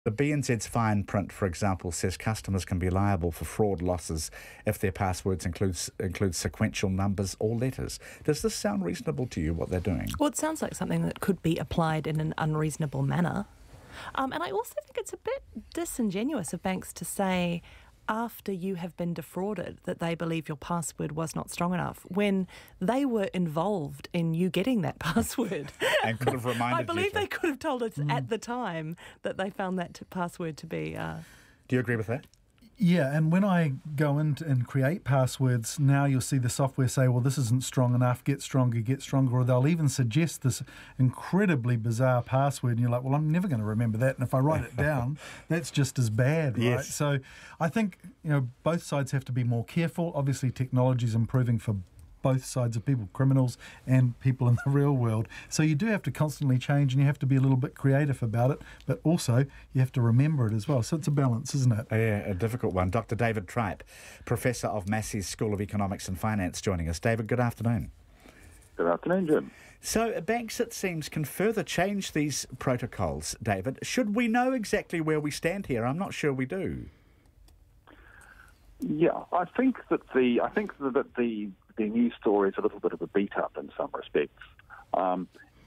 The BNZ's fine print, for example, says customers can be liable for fraud losses if their passwords include sequential numbers or letters. Does this sound reasonable to you, what they're doing? Well, it sounds like something that could be applied in an unreasonable manner. And I also think it's a bit disingenuous of banks to say, after you have been defrauded, that they believe your password was not strong enough when they were involved in you getting that password. And could have reminded you. I believe they could have told us at the time that they found that password to be... Do you agree with that? Yeah, and when I go in and create passwords, now you'll see the software say, well, this isn't strong enough, get stronger, or they'll even suggest this incredibly bizarre password, and you're like, well, I'm never going to remember that, and if I write it down, that's just as bad, right? Yes. So I think, both sides have to be more careful. Obviously, technology is improving for both sides of people, criminals and people in the real world. So you do have to constantly change, and you have to be a little bit creative about it, but also you have to remember it as well. So it's a balance, isn't it? Yeah, a difficult one. Dr. David Tripe, Professor of Massey's School of Economics and Finance, joining us. David, good afternoon. Good afternoon, Jim. So banks, it seems, can further change these protocols, David. Should we know exactly where we stand here? I'm not sure we do. Yeah, I think that the news story is a little bit of a beat-up in some respects.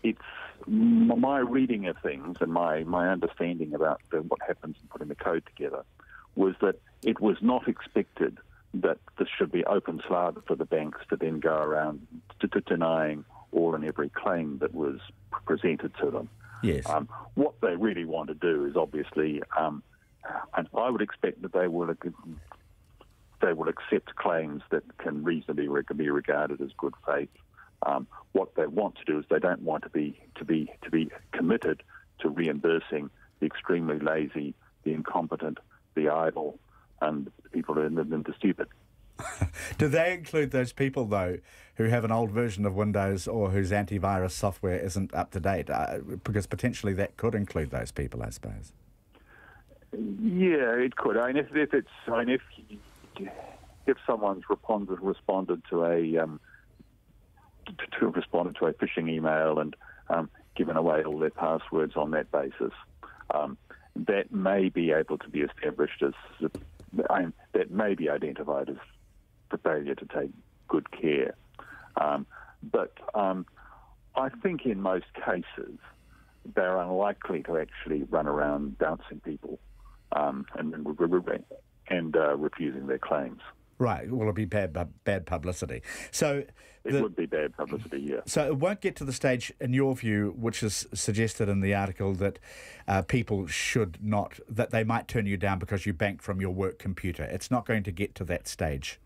It's my reading of things and my understanding about what happens in putting the code together was that it was not expected that this should be open slather for the banks to then go around denying all and every claim that was presented to them. Yes. What they really want to do is obviously, and I would expect that they will accept claims that can reasonably be regarded as good faith. What they want to do is they don't want to be committed to reimbursing the extremely lazy, the incompetent, the idle, and the people who are the stupid. Do they include those people, though, who have an old version of Windows or whose antivirus software isn't up to date? Because potentially that could include those people, I suppose. Yeah, it could. If someone's responded to a phishing email and given away all their passwords on that basis, that may be able to be established as that may be identified as the failure to take good care. But I think in most cases they're unlikely to actually run around bouncing people and refusing their claims. Right, well, it'll be bad publicity. So it would be bad publicity, yeah. So it won't get to the stage, in your view, which is suggested in the article, that people should not, that they might turn you down because you banked from your work computer. It's not going to get to that stage.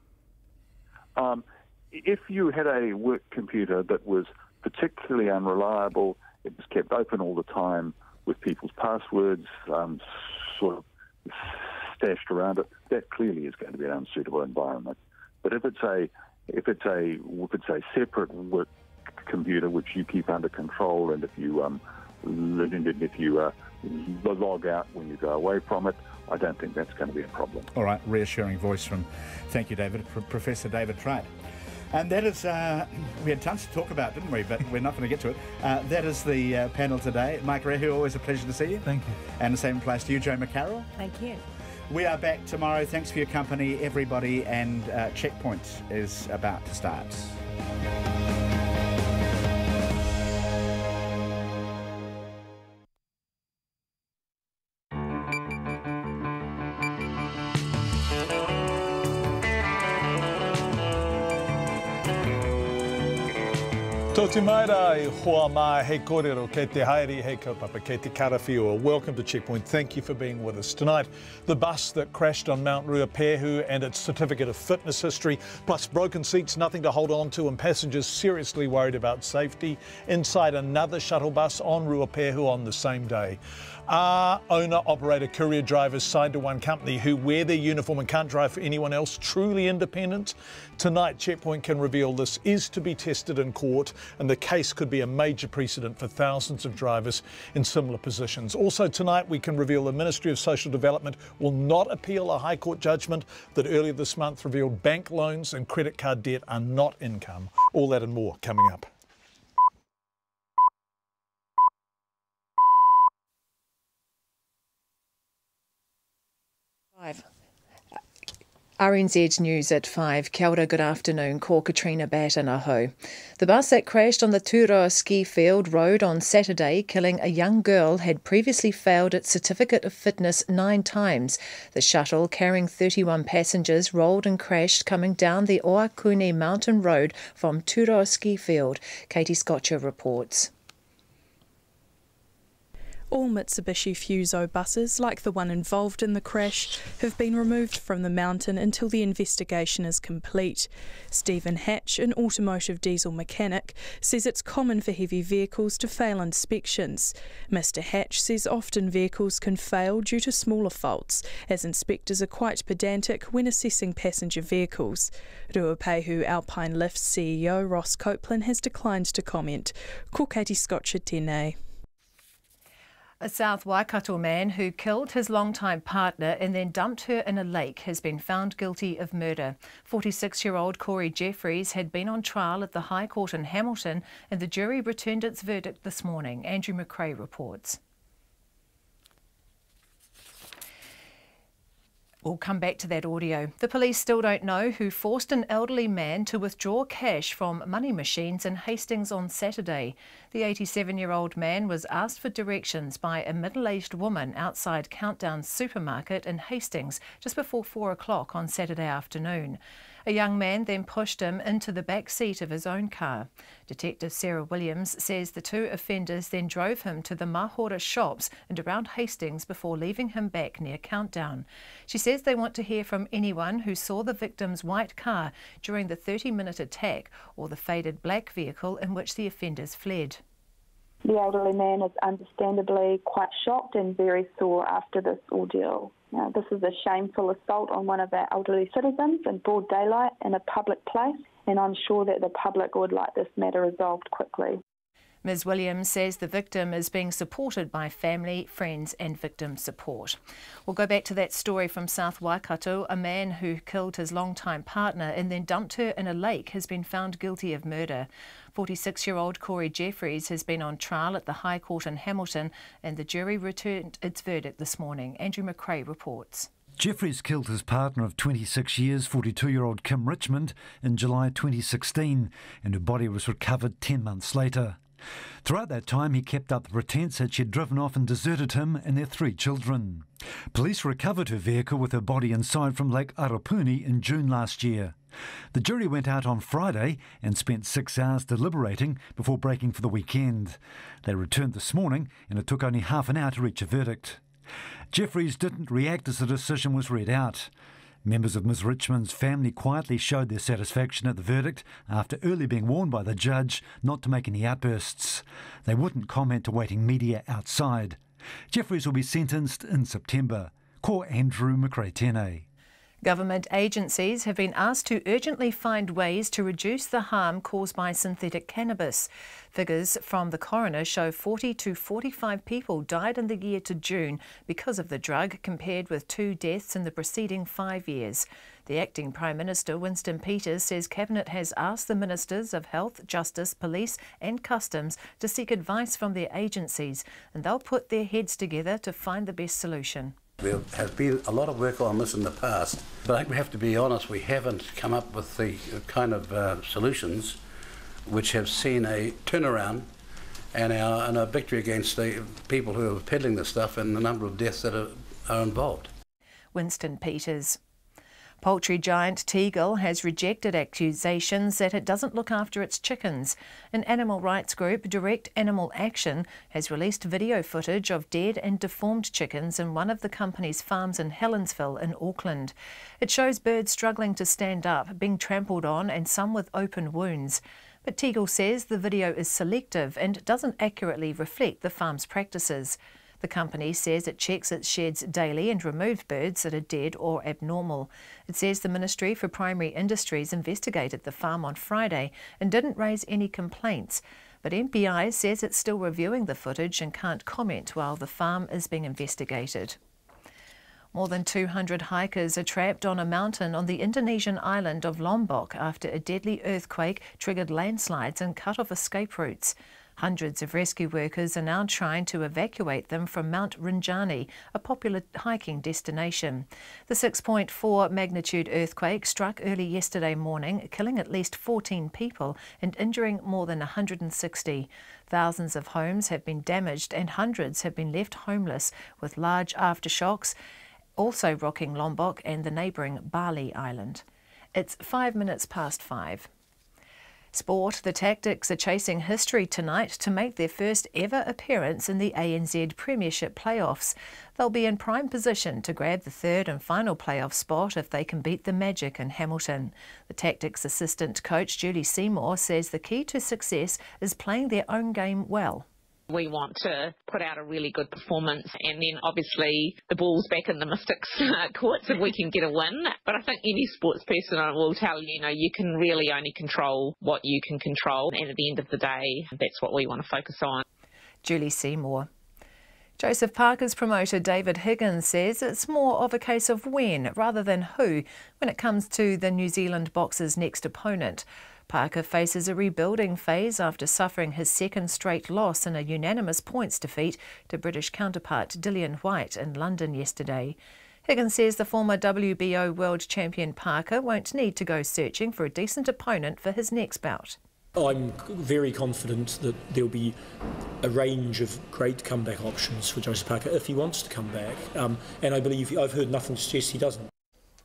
If you had a work computer that was particularly unreliable, it was kept open all the time with people's passwords sort of stashed around it, that clearly is going to be an unsuitable environment. But if it's a separate work computer which you keep under control, and if you log out when you go away from it, I don't think that's going to be a problem. All right, reassuring voice from, thank you, David, Professor David Tripe. And that is, we had tons to talk about, didn't we? But we're not going to get to it. That is the panel today. Mike Rehu, always a pleasure to see you. Thank you. And the same applies to you, Joe McCarroll. Thank you. We are back tomorrow. Thanks for your company, everybody. And Checkpoint is about to start. Tō maira I hoa mai he kōrero kei te haere he kaupapa kei te karawhiua. Welcome to Checkpoint. Thank you for being with us tonight. The bus that crashed on Mount Ruapehu and its certificate of fitness history, plus broken seats, nothing to hold on to, and passengers seriously worried about safety inside another shuttle bus on Ruapehu on the same day. Are owner-operator courier drivers signed to one company who wear their uniform and can't drive for anyone else truly independent? Tonight, Checkpoint can reveal this is to be tested in court, and the case could be a major precedent for thousands of drivers in similar positions. Also tonight, we can reveal the Ministry of Social Development will not appeal a High Court judgment that earlier this month revealed bank loans and credit card debt are not income. All that and more coming up. RNZ News at 5. Kia ora, good afternoon. Ko Katrina Bat and aho. The bus that crashed on the Turoa ski field road on Saturday, killing a young girl, had previously failed its certificate of fitness 9 times. The shuttle, carrying 31 passengers, rolled and crashed coming down the Oakuni mountain road from Turoa ski field. Katie Scotcher reports. All Mitsubishi Fuso buses, like the one involved in the crash, have been removed from the mountain until the investigation is complete. Stephen Hatch, an automotive diesel mechanic, says it's common for heavy vehicles to fail inspections. Mr Hatch says often vehicles can fail due to smaller faults, as inspectors are quite pedantic when assessing passenger vehicles. Ruapehu Alpine Lifts CEO Ross Copeland has declined to comment. Ko Katie Scotcher tēnei. A South Waikato man who killed his longtime partner and then dumped her in a lake has been found guilty of murder. 46-year-old Corey Jeffries had been on trial at the High Court in Hamilton and the jury returned its verdict this morning. Andrew McRae reports. We'll come back to that audio. The police still don't know who forced an elderly man to withdraw cash from money machines in Hastings on Saturday. The 87-year-old man was asked for directions by a middle-aged woman outside Countdown supermarket in Hastings just before 4 o'clock on Saturday afternoon. A young man then pushed him into the back seat of his own car. Detective Sarah Williams says the two offenders then drove him to the Mahora shops and around Hastings before leaving him back near Countdown. She says they want to hear from anyone who saw the victim's white car during the 30-minute attack or the faded black vehicle in which the offenders fled. The elderly man is understandably quite shocked and very sore after this ordeal. Now, this is a shameful assault on one of our elderly citizens in broad daylight in a public place, and I'm sure that the public would like this matter resolved quickly. Ms Williams says the victim is being supported by family, friends and victim support. We'll go back to that story from South Waikato. A man who killed his longtime partner and then dumped her in a lake has been found guilty of murder. 46-year-old Corey Jeffries has been on trial at the High Court in Hamilton and the jury returned its verdict this morning. Andrew McRae reports. Jeffries killed his partner of 26 years, 42-year-old Kim Richmond, in July 2016 and her body was recovered 10 months later. Throughout that time, he kept up the pretense that she had driven off and deserted him and their 3 children. Police recovered her vehicle with her body inside from Lake Arapuni in June last year. The jury went out on Friday and spent 6 hours deliberating before breaking for the weekend. They returned this morning and it took only half an hour to reach a verdict. Jeffries didn't react as the decision was read out. Members of Ms Richmond's family quietly showed their satisfaction at the verdict after early being warned by the judge not to make any outbursts. They wouldn't comment to waiting media outside. Jeffries will be sentenced in September. Ko Andrew McRae tēnei. Government agencies have been asked to urgently find ways to reduce the harm caused by synthetic cannabis. Figures from the coroner show 40 to 45 people died in the year to June because of the drug, compared with 2 deaths in the preceding 5 years. The acting Prime Minister, Winston Peters, says Cabinet has asked the Ministers of Health, Justice, Police and Customs to seek advice from their agencies, and they'll put their heads together to find the best solution. There has been a lot of work on this in the past, but I think we have to be honest, we haven't come up with the kind of solutions which have seen a turnaround and a victory against the people who are peddling this stuff and the number of deaths that are involved. Winston Peters. Poultry giant Tegel has rejected accusations that it doesn't look after its chickens. An animal rights group, Direct Animal Action, has released video footage of dead and deformed chickens in one of the company's farms in Helensville in Auckland. It shows birds struggling to stand up, being trampled on and some with open wounds. But Tegel says the video is selective and doesn't accurately reflect the farm's practices. The company says it checks its sheds daily and removes birds that are dead or abnormal. It says the Ministry for Primary Industries investigated the farm on Friday and didn't raise any complaints. But MPI says it's still reviewing the footage and can't comment while the farm is being investigated. More than 200 hikers are trapped on a mountain on the Indonesian island of Lombok after a deadly earthquake triggered landslides and cut off escape routes. Hundreds of rescue workers are now trying to evacuate them from Mount Rinjani, a popular hiking destination. The 6.4 magnitude earthquake struck early yesterday morning, killing at least 14 people and injuring more than 160. Thousands of homes have been damaged and hundreds have been left homeless, with large aftershocks also rocking Lombok and the neighbouring Bali Island. It's 5 minutes past 5. Sport. The Tactics are chasing history tonight to make their first ever appearance in the ANZ Premiership playoffs. They'll be in prime position to grab the third and final playoff spot if they can beat the Magic in Hamilton. The Tactics assistant coach Julie Seymour says the key to success is playing their own game well. We want to put out a really good performance, and then obviously the ball's back in the Mystics' courts if we can get a win. But I think any sports person will tell you, you can really only control what you can control, and at the end of the day, that's what we want to focus on. Julie Seymour. Joseph Parker's promoter David Higgins says it's more of a case of when rather than who when it comes to the New Zealand boxer's next opponent. Parker faces a rebuilding phase after suffering his second straight loss in a unanimous points defeat to British counterpart Dillian White in London yesterday. Higgins says the former WBO world champion Parker won't need to go searching for a decent opponent for his next bout. I'm very confident that there'll be a range of great comeback options for Joseph Parker if he wants to come back, and I believe I've heard nothing to suggest he doesn't.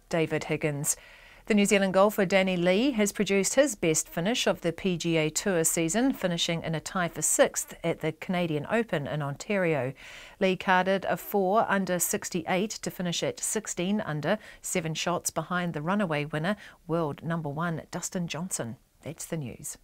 David Higgins. The New Zealand golfer Danny Lee has produced his best finish of the PGA Tour season, finishing in a tie for 6th at the Canadian Open in Ontario. Lee carded a 4 under 68 to finish at 16 under, 7 shots behind the runaway winner, world number 1 Dustin Johnson. That's the news.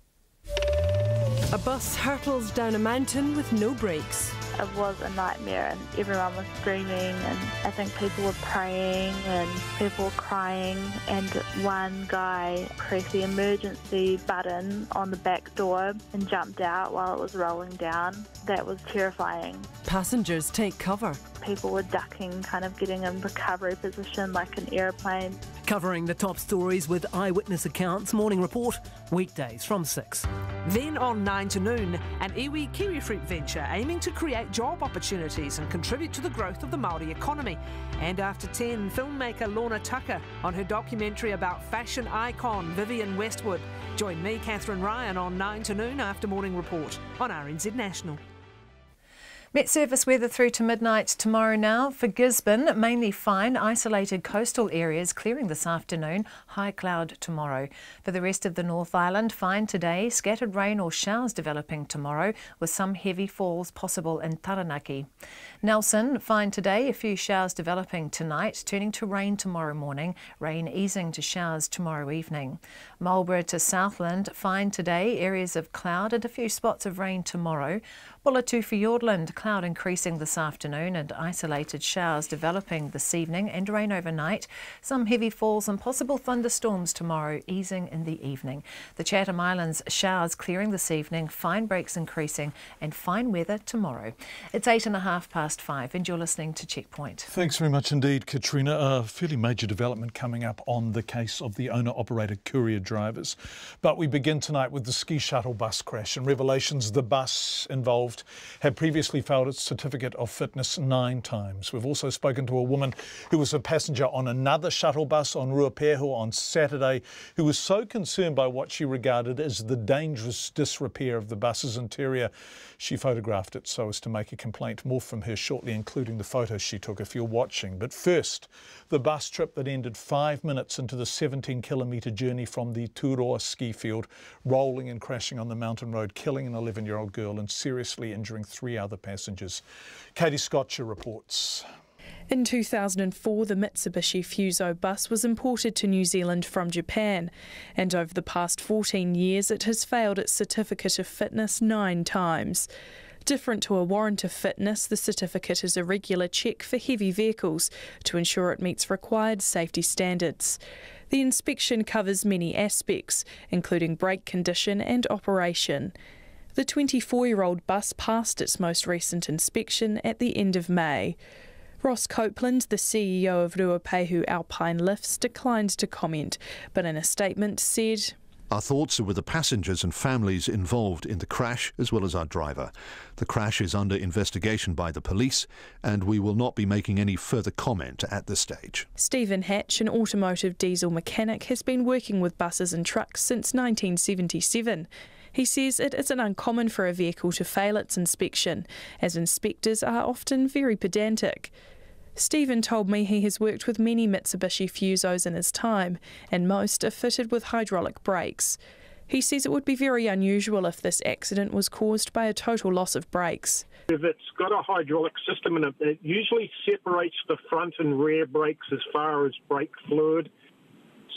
A bus hurtles down a mountain with no brakes. It was a nightmare and everyone was screaming and I think people were praying and people were crying, and one guy pressed the emergency button on the back door and jumped out while it was rolling down. That was terrifying. Passengers take cover. People were ducking, kind of getting in recovery position like an aeroplane. Covering the top stories with eyewitness accounts, Morning Report, weekdays from 6. Then on 9 to noon, an iwi kiwi fruit venture aiming to create job opportunities and contribute to the growth of the Māori economy. And after 10, filmmaker Lorna Tucker on her documentary about fashion icon Vivienne Westwood. Join me, Catherine Ryan, on 9 to noon after Morning Report on RNZ National. Met Service weather through to midnight tomorrow now. For Gisborne, mainly fine, isolated coastal areas clearing this afternoon, high cloud tomorrow. For the rest of the North Island, fine today, scattered rain or showers developing tomorrow with some heavy falls possible in Taranaki. Nelson, fine today, a few showers developing tonight, turning to rain tomorrow morning, rain easing to showers tomorrow evening. Marlborough to Southland, fine today, areas of cloud and a few spots of rain tomorrow. Bulletu Fiordland, cloud increasing this afternoon and isolated showers developing this evening and rain overnight. Some heavy falls and possible thunderstorms tomorrow, easing in the evening. The Chatham Islands, showers clearing this evening, fine breaks increasing and fine weather tomorrow. It's 5:08 and you're listening to Checkpoint. Thanks very much indeed, Katrina. A fairly major development coming up on the case of the owner-operator courier drivers. But we begin tonight with the ski shuttle bus crash and revelations the bus involved had previously failed its certificate of fitness 9 times. We've also spoken to a woman who was a passenger on another shuttle bus on Ruapehu on Saturday, who was so concerned by what she regarded as the dangerous disrepair of the bus's interior, she photographed it so as to make a complaint. More from her shortly, including the photos she took if you're watching. But first, the bus trip that ended 5 minutes into the 17-kilometre journey from the Turoa ski field, rolling and crashing on the mountain road, killing an 11-year-old girl and seriously injuring 3 other passengers. Katie Scotcher reports. In 2004, the Mitsubishi Fuso bus was imported to New Zealand from Japan, and over the past 14 years it has failed its certificate of fitness 9 times. Different to a warrant of fitness, the certificate is a regular check for heavy vehicles to ensure it meets required safety standards. The inspection covers many aspects, including brake condition and operation. The 24-year-old bus passed its most recent inspection at the end of May. Ross Copeland, the CEO of Ruapehu Alpine Lifts, declined to comment, but in a statement said, Our thoughts are with the passengers and families involved in the crash, as well as our driver. The crash is under investigation by the police, and we will not be making any further comment at this stage. Stephen Hatch, an automotive diesel mechanic, has been working with buses and trucks since 1977. He says it isn't uncommon for a vehicle to fail its inspection, as inspectors are often very pedantic. Stephen told me he has worked with many Mitsubishi Fusos in his time, and most are fitted with hydraulic brakes. He says it would be very unusual if this accident was caused by a total loss of brakes. If it's got a hydraulic system in it, it usually separates the front and rear brakes as far as brake fluid,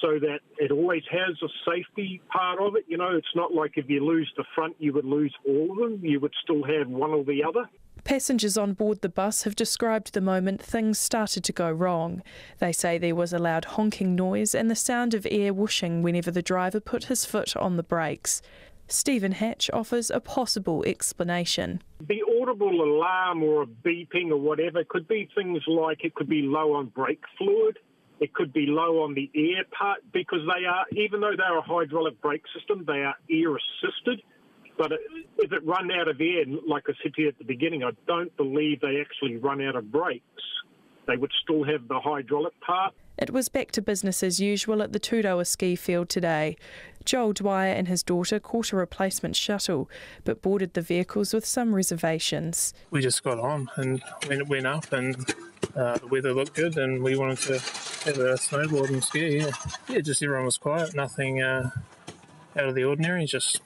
so that it always has a safety part of it. You know, it's not like if you lose the front, you would lose all of them. You would still have one or the other. Passengers on board the bus have described the moment things started to go wrong. They say there was a loud honking noise and the sound of air whooshing whenever the driver put his foot on the brakes. Stephen Hatch offers a possible explanation. The audible alarm or a beeping or whatever could be things like it could be low on brake fluid. It could be low on the air part, because they are, even though they're a hydraulic brake system, they are air assisted. But if it run out of air, like I said to you at the beginning, I don't believe they actually run out of brakes. They would still have the hydraulic part. It was back to business as usual at the Turoa ski field today. Joel Dwyer and his daughter caught a replacement shuttle, but boarded the vehicles with some reservations. We just got on and went up, and the weather looked good, and we wanted to have a snowboard and ski. Yeah, just everyone was quiet, nothing out of the ordinary, just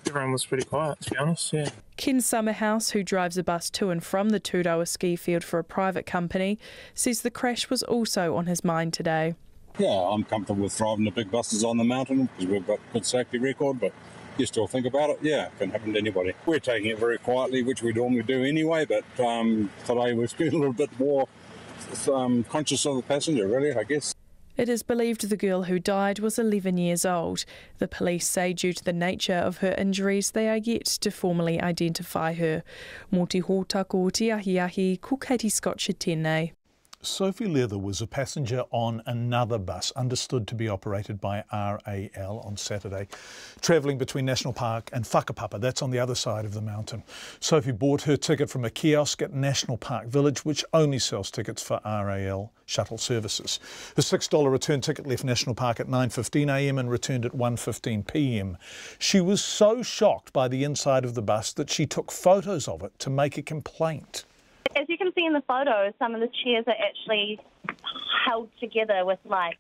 everyone was pretty quiet, to be honest, yeah. Ken Summerhouse, who drives a bus to and from the Turoa ski field for a private company, says the crash was also on his mind today. Yeah, I'm comfortable with driving the big buses on the mountain because we've got a good safety record, but you still think about it, yeah, it can happen to anybody. We're taking it very quietly, which we normally do anyway, but today we've been a little bit more conscious of the passenger, really, I guess. It is believed the girl who died was 11 years old. The police say due to the nature of her injuries, they are yet to formally identify her. Mō te hōtako te ahi, ko Katie Scott tēnei. Sophie Leather was a passenger on another bus, understood to be operated by RAL on Saturday, travelling between National Park and Whakapapa, that's on the other side of the mountain. Sophie bought her ticket from a kiosk at National Park Village, which only sells tickets for RAL shuttle services. The $6 return ticket left National Park at 9:15am and returned at 1:15pm. She was so shocked by the inside of the bus that she took photos of it to make a complaint. As you can see in the photos, some of the chairs are actually held together with like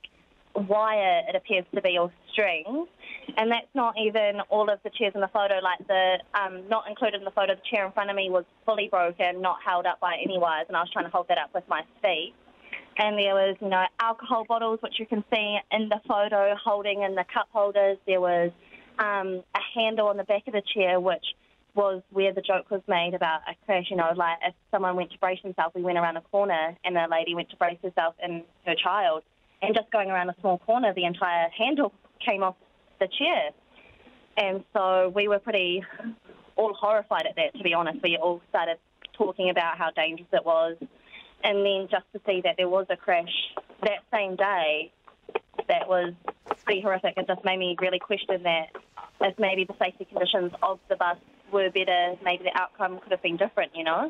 wire, it appears to be, or strings. And that's not even all of the chairs in the photo. Like the not included in the photo, the chair in front of me was fully broken, not held up by any wires, and I was trying to hold that up with my feet. And there was, you know, alcohol bottles, which you can see in the photo, holding in the cup holders. There was a handle on the back of the chair, which was where the joke was made about a crash. You know, like if someone went to brace himself, we went around a corner and a lady went to brace herself and her child, and just going around a small corner, the entire handle came off the chair. And so we were pretty all horrified at that, to be honest. We all started talking about how dangerous it was. And then just to see that there was a crash that same day, that was pretty horrific. It just made me really question that if maybe the safety conditions of the bus were better, maybe the outcome could have been different, you know?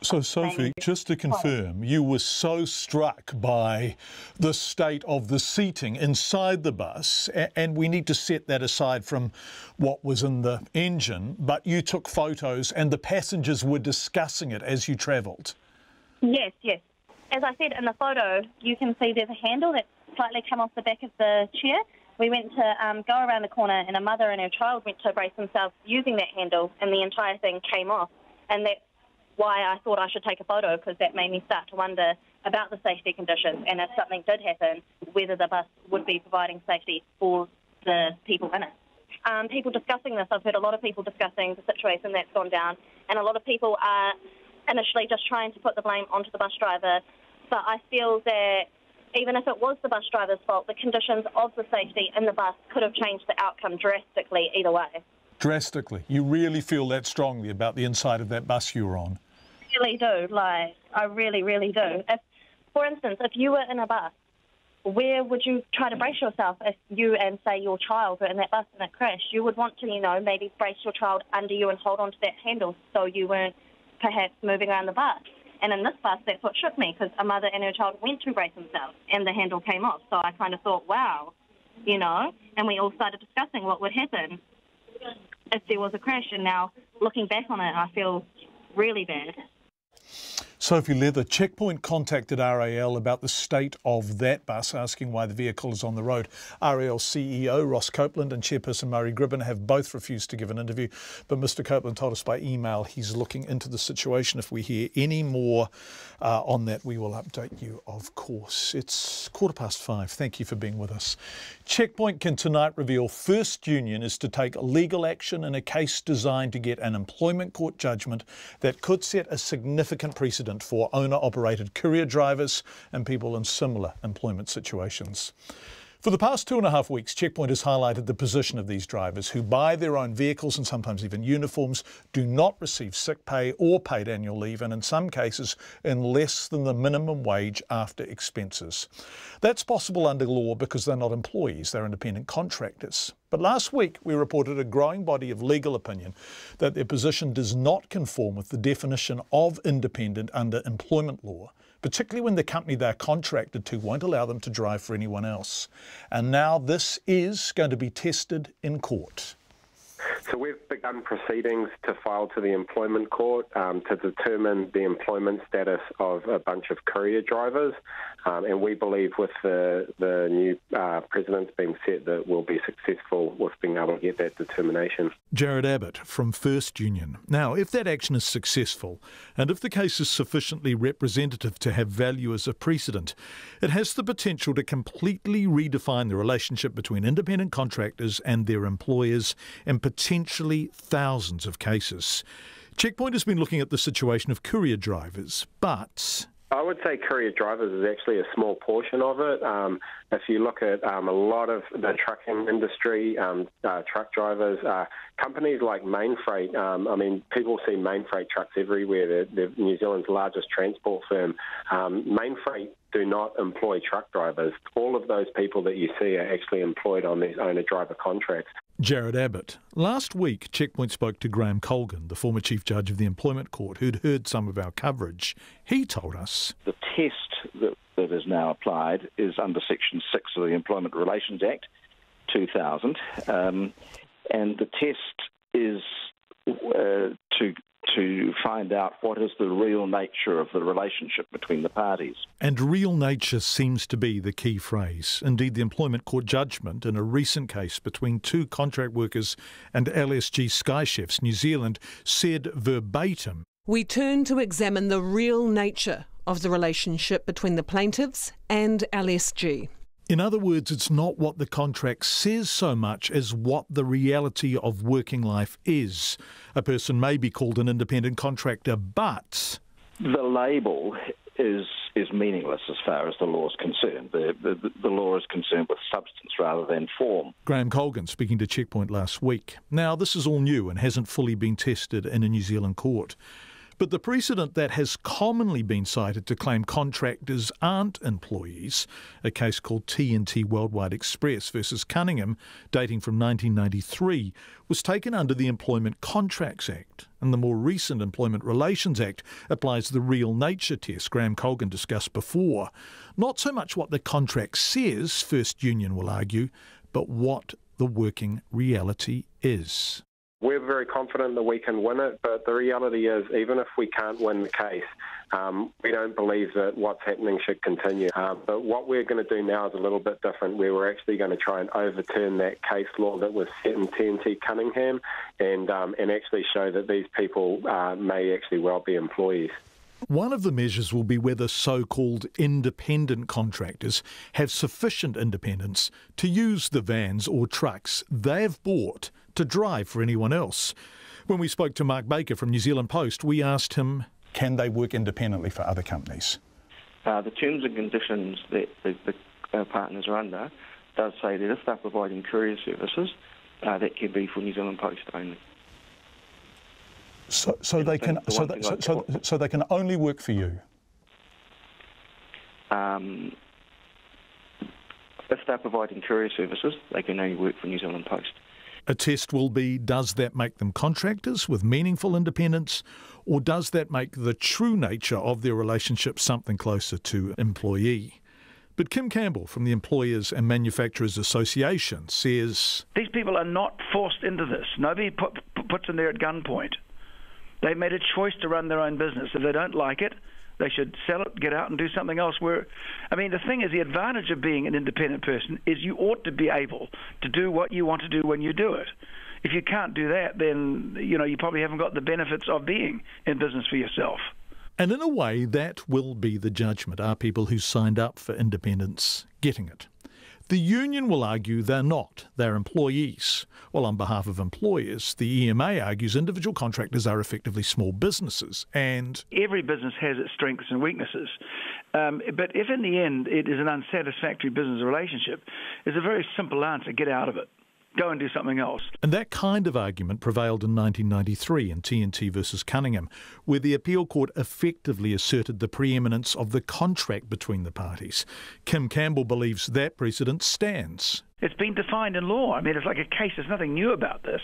So, Sophie, just to confirm, you were so struck by the state of the seating inside the bus, and we need to set that aside from what was in the engine, but you took photos and the passengers were discussing it as you travelled. Yes, yes. As I said in the photo, you can see there's a handle that's slightly come off the back of the chair. We went to go around the corner, and a mother and her child went to brace themselves using that handle, and the entire thing came off. And that's why I thought I should take a photo, because that made me start to wonder about the safety conditions, and if something did happen, whether the bus would be providing safety for the people in it. People discussing this, I've heard a lot of people discussing the situation that's gone down, and a lot of people are initially just trying to put the blame onto the bus driver. But I feel that even if it was the bus driver's fault, the conditions of the safety in the bus could have changed the outcome drastically either way. Drastically? You really feel that strongly about the inside of that bus you were on? I really do. Like, I really, really do. If, for instance, if you were in a bus where would you try to brace yourself if you and, say, your child were in that bus and it crashed? You would want to, maybe brace your child under you and hold onto that handle so you weren't perhaps moving around the bus. And in this bus, that's what shook me, because a mother and her child went to brace themselves and the handle came off. So I kind of thought, wow, and we all started discussing what would happen if there was a crash. And now, looking back on it, I feel really bad. Sophie Leather, Checkpoint contacted RAL about the state of that bus, asking why the vehicle is on the road. RAL CEO Ross Copeland and Chairperson Murray Gribben have both refused to give an interview, but Mr Copeland told us by email he's looking into the situation. If we hear any more on that, we will update you, of course. It's 5:15. Thank you for being with us. Checkpoint can tonight reveal First Union is to take legal action in a case designed to get an employment court judgment that could set a significant precedent for owner-operated courier drivers and people in similar employment situations. For the past 2.5 weeks, Checkpoint has highlighted the position of these drivers who buy their own vehicles and sometimes even uniforms, do not receive sick pay or paid annual leave, and in some cases earn less than the minimum wage after expenses. That's possible under law because they're not employees, they're independent contractors. But last week we reported a growing body of legal opinion that their position does not conform with the definition of independent under employment law, particularly when the company they're contracted to won't allow them to drive for anyone else. And now this is going to be tested in court. So we've begun proceedings to file to the employment court to determine the employment status of a bunch of courier drivers. And we believe with the new precedents being set that we'll be successful with being able to get that determination. Jared Abbott from First Union. Now, if that action is successful, and if the case is sufficiently representative to have value as a precedent, it has the potential to completely redefine the relationship between independent contractors and their employers, and potentially thousands of cases. Checkpoint has been looking at the situation of courier drivers, but I would say courier drivers is actually a small portion of it. If you look at a lot of the trucking industry, truck drivers, companies like Main Freight, people see Main Freight trucks everywhere. They're New Zealand's largest transport firm. Main Freight do not employ truck drivers. All of those people that you see are actually employed on these owner-driver contracts. Jared Abbott. Last week, Checkpoint spoke to Graham Colgan, the former Chief Judge of the Employment Court, who'd heard some of our coverage. He told us the test that is now applied is under Section 6 of the Employment Relations Act 2000, and the test is to find out what is the real nature of the relationship between the parties. And real nature seems to be the key phrase. Indeed, the Employment Court judgment in a recent case between two contract workers and LSG Sky Chefs New Zealand said verbatim, "We turn to examine the real nature of the relationship between the plaintiffs and LSG." In other words, it's not what the contract says so much as what the reality of working life is. A person may be called an independent contractor, but the label is meaningless as far as the law is concerned. The law is concerned with substance rather than form. Graham Colgan speaking to Checkpoint last week. Now, this is all new and hasn't fully been tested in a New Zealand court. But the precedent that has commonly been cited to claim contractors aren't employees, a case called T&T Worldwide Express versus Cunningham, dating from 1993, was taken under the Employment Contracts Act. And the more recent Employment Relations Act applies the real nature test Graham Colgan discussed before. Not so much what the contract says, First Union will argue, but what the working reality is. We're very confident that we can win it, but the reality is, even if we can't win the case, we don't believe that what's happening should continue. But what we're going to do now is a little bit different, where we're actually going to try and overturn that case law that was set in T&T Cunningham and actually show that these people may actually well be employees. One of the measures will be whether so-called independent contractors have sufficient independence to use the vans or trucks they've bought to drive for anyone else. When we spoke to Mark Baker from New Zealand Post, we asked him, can they work independently for other companies? The terms and conditions that the partners are under does say that if they're providing courier services, that can be for New Zealand Post only. So they can only work for you? If they're providing courier services, they can only work for New Zealand Post. A test will be, does that make them contractors with meaningful independence, or does that make the true nature of their relationship something closer to employee? But Kim Campbell from the Employers and Manufacturers Association says, these people are not forced into this. Nobody puts them there at gunpoint. They made a choice to run their own business. If they don't like it, they should sell it, get out and do something else. The thing is, the advantage of being an independent person is you ought to be able to do what you want to do when you do it. If you can't do that, then you probably haven't got the benefits of being in business for yourself. And in a way, that will be the judgment. Are people who signed up for independence getting it? The union will argue they're not. They're employees. Well, on behalf of employers, the EMA argues individual contractors are effectively small businesses, and every business has its strengths and weaknesses. But if in the end it is an unsatisfactory business relationship, it's a very simple answer: get out of it. Go and do something else. And that kind of argument prevailed in 1993 in TNT versus Cunningham, where the appeal court effectively asserted the preeminence of the contract between the parties. Kim Campbell believes that precedent stands. It's been defined in law. It's like a case. There's nothing new about this.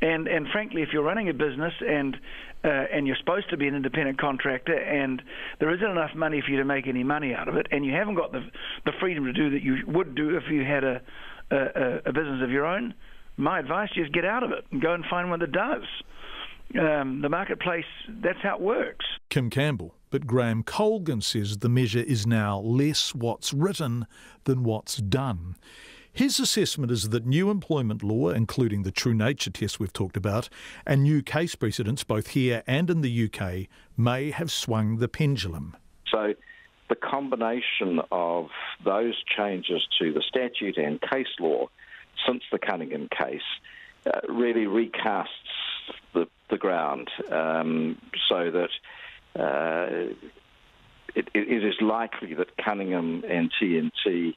And frankly, if you're running a business and you're supposed to be an independent contractor and there isn't enough money for you to make any money out of it, and you haven't got the freedom to do that you would do if you had a business of your own, my advice is get out of it and go and find one that does. The marketplace, that's how it works. Kim Campbell. But Graham Colgan says the measure is now less what's written than what's done. His assessment is that new employment law, including the true nature test we've talked about, and new case precedents both here and in the UK, may have swung the pendulum. So the combination of those changes to the statute and case law since the Cunningham case really recasts the ground so that it is likely that Cunningham and TNT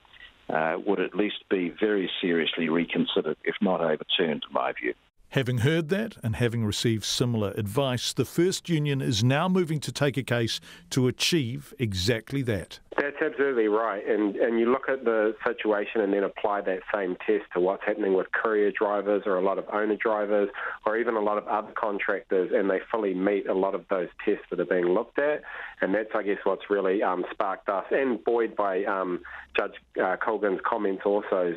would at least be very seriously reconsidered, if not overturned, in my view. Having heard that and having received similar advice, the First Union is now moving to take a case to achieve exactly that. That's absolutely right. And you look at the situation and then apply that same test to what's happening with courier drivers or a lot of owner drivers or even a lot of other contractors, and they fully meet a lot of those tests that are being looked at. And that's, I guess, what's really sparked us and buoyed by Judge Colgan's comments also.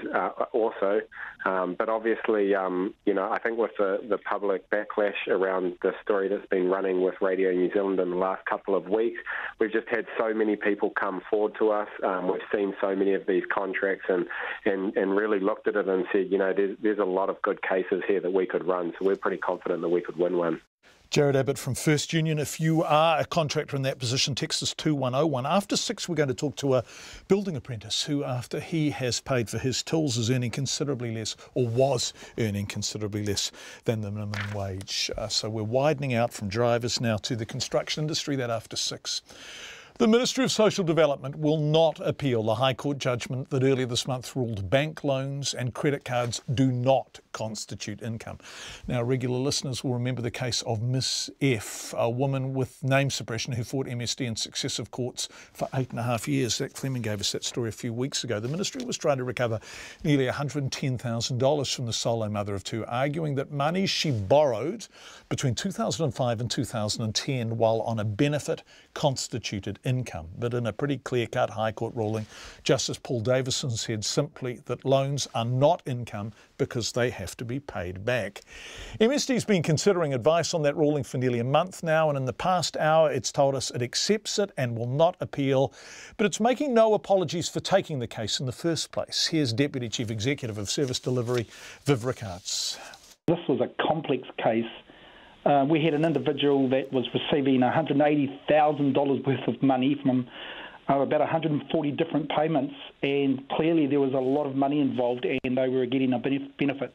But obviously, I think with the public backlash around the story that's been running with Radio New Zealand in the last couple of weeks, we've just had so many people come forward to us. We've seen so many of these contracts and really looked at it and said, there's a lot of good cases here that we could run. So we're pretty confident that we could win one. Jared Abbott from First Union. If you are a contractor in that position, text us 2101. After 6, we're going to talk to a building apprentice who, after he has paid for his tools, is earning considerably less, or was earning considerably less than the minimum wage. So we're widening out from drivers now to the construction industry, that after 6. The Ministry of Social Development will not appeal the High Court judgment that earlier this month ruled bank loans and credit cards do not constitute income. Now, regular listeners will remember the case of Miss F, a woman with name suppression who fought MSD in successive courts for 8.5 years. Zach Fleming gave us that story a few weeks ago. The Ministry was trying to recover nearly $110,000 from the solo mother of 2, arguing that money she borrowed between 2005 and 2010 while on a benefit constituted income. But in a pretty clear-cut High Court ruling, Justice Paul Davison said simply that loans are not income because they have to be paid back. MSD's been considering advice on that ruling for nearly a month now, and in the past hour it's told us it accepts it and will not appeal, but it's making no apologies for taking the case in the first place. Here's Deputy Chief Executive of Service Delivery, Viv Rickards. This was a complex case. We had an individual that was receiving $180,000 worth of money from about 140 different payments, and clearly there was a lot of money involved and they were getting a benefit.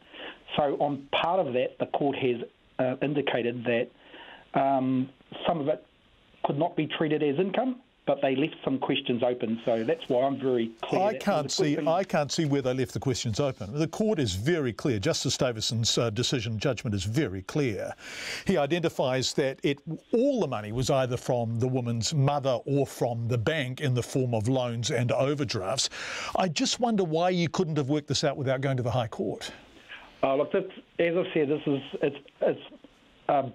So on part of that, the court has indicated that some of it could not be treated as income but they left some questions open, so that's why I'm very clear. I can't see where they left the questions open. The court is very clear. Justice Davison's judgment is very clear. He identifies that all the money was either from the woman's mother or from the bank in the form of loans and overdrafts. I just wonder why you couldn't have worked this out without going to the High Court. Look, as I said, it's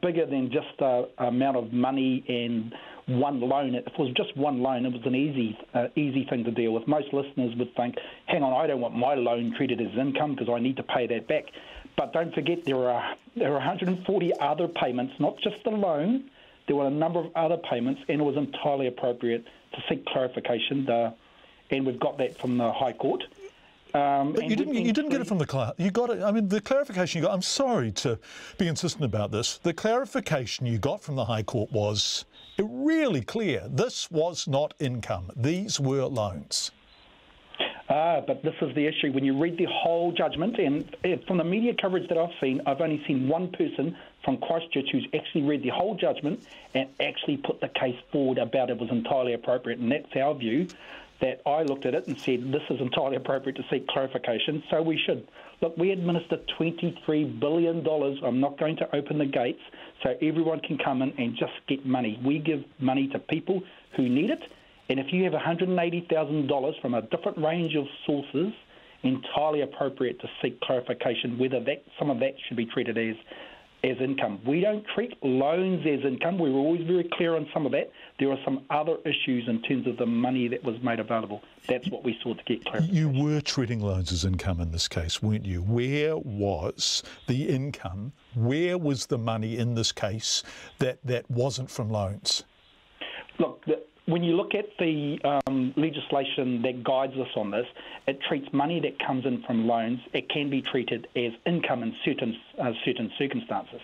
bigger than just the amount of money and one loan. If it was just one loan, it was an easy thing to deal with. Most listeners would think, hang on, I don't want my loan treated as income because I need to pay that back. But don't forget, there are 140 other payments, not just the loan. There were a number of other payments, and it was entirely appropriate to seek clarification. And we've got that from the High Court. But you didn't get it from the client. You got it. I mean, the clarification you got. I'm sorry to be insistent about this. The clarification you got from the High Court was really clear. This was not income. These were loans. But this is the issue. When you read the whole judgment, and from the media coverage that I've seen, I've only seen one person from Christchurch who's actually read the whole judgment and actually put the case forward about it was entirely appropriate, and that's our view. That I looked at it and said, this is entirely appropriate to seek clarification, so we should. Look, we administer $23 billion. I'm not going to open the gates so everyone can come in and just get money. We give money to people who need it, and if you have $180,000 from a different range of sources, entirely appropriate to seek clarification whether some of that should be treated as income. We don't treat loans as income. We were always very clear on some of that. There are some other issues in terms of the money that was made available. That's what we sought to get clarification. You were treating loans as income in this case, weren't you? Where was the income? Where was the money in this case that wasn't from loans? Look, when you look at the legislation that guides us on this, it treats money that comes in from loans. It can be treated as income in certain circumstances.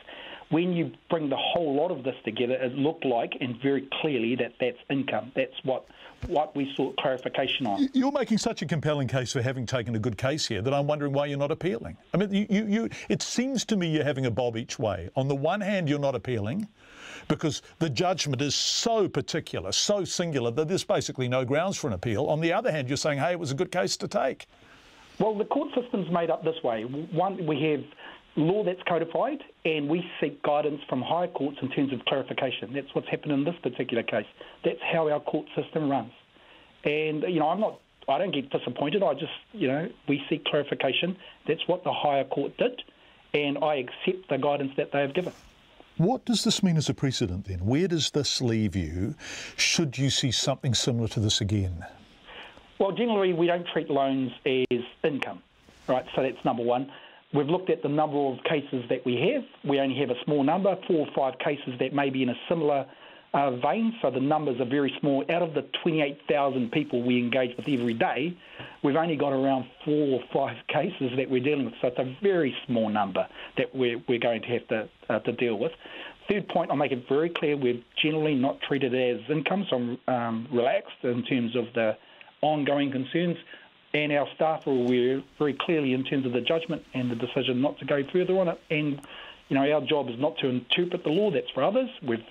When you bring the whole lot of this together, it looked like, and very clearly, that's income. That's what we sought clarification on. You're making such a compelling case for having taken a good case here that I'm wondering why you're not appealing. I mean, it seems to me you're having a bob each way. On the one hand, you're not appealing because the judgment is so particular, so singular, that there's basically no grounds for an appeal. On the other hand, you're saying, hey, it was a good case to take. Well, the court system's made up this way. One, we have law that's codified, and we seek guidance from higher courts in terms of clarification. That's what's happened in this particular case. That's how our court system runs. And, I don't get disappointed. We seek clarification. That's what the higher court did, and I accept the guidance that they have given. What does this mean as a precedent then? Where does this leave you should you see something similar to this again? Well, generally we don't treat loans as income, right? So that's number one. We've looked at the number of cases that we have. We only have a small number, 4 or 5 cases that may be in a similar vein, so the numbers are very small. Out of the 28,000 people we engage with every day, we've only got around 4 or 5 cases that we're dealing with, so it's a very small number that we're going to have to deal with. Third point, I'll make it very clear, we're generally not treated as income, so I'm relaxed in terms of the ongoing concerns, and our staff are aware very clearly in terms of the judgment and the decision not to go further on it. And, our job is not to interpret the law, that's for others. We've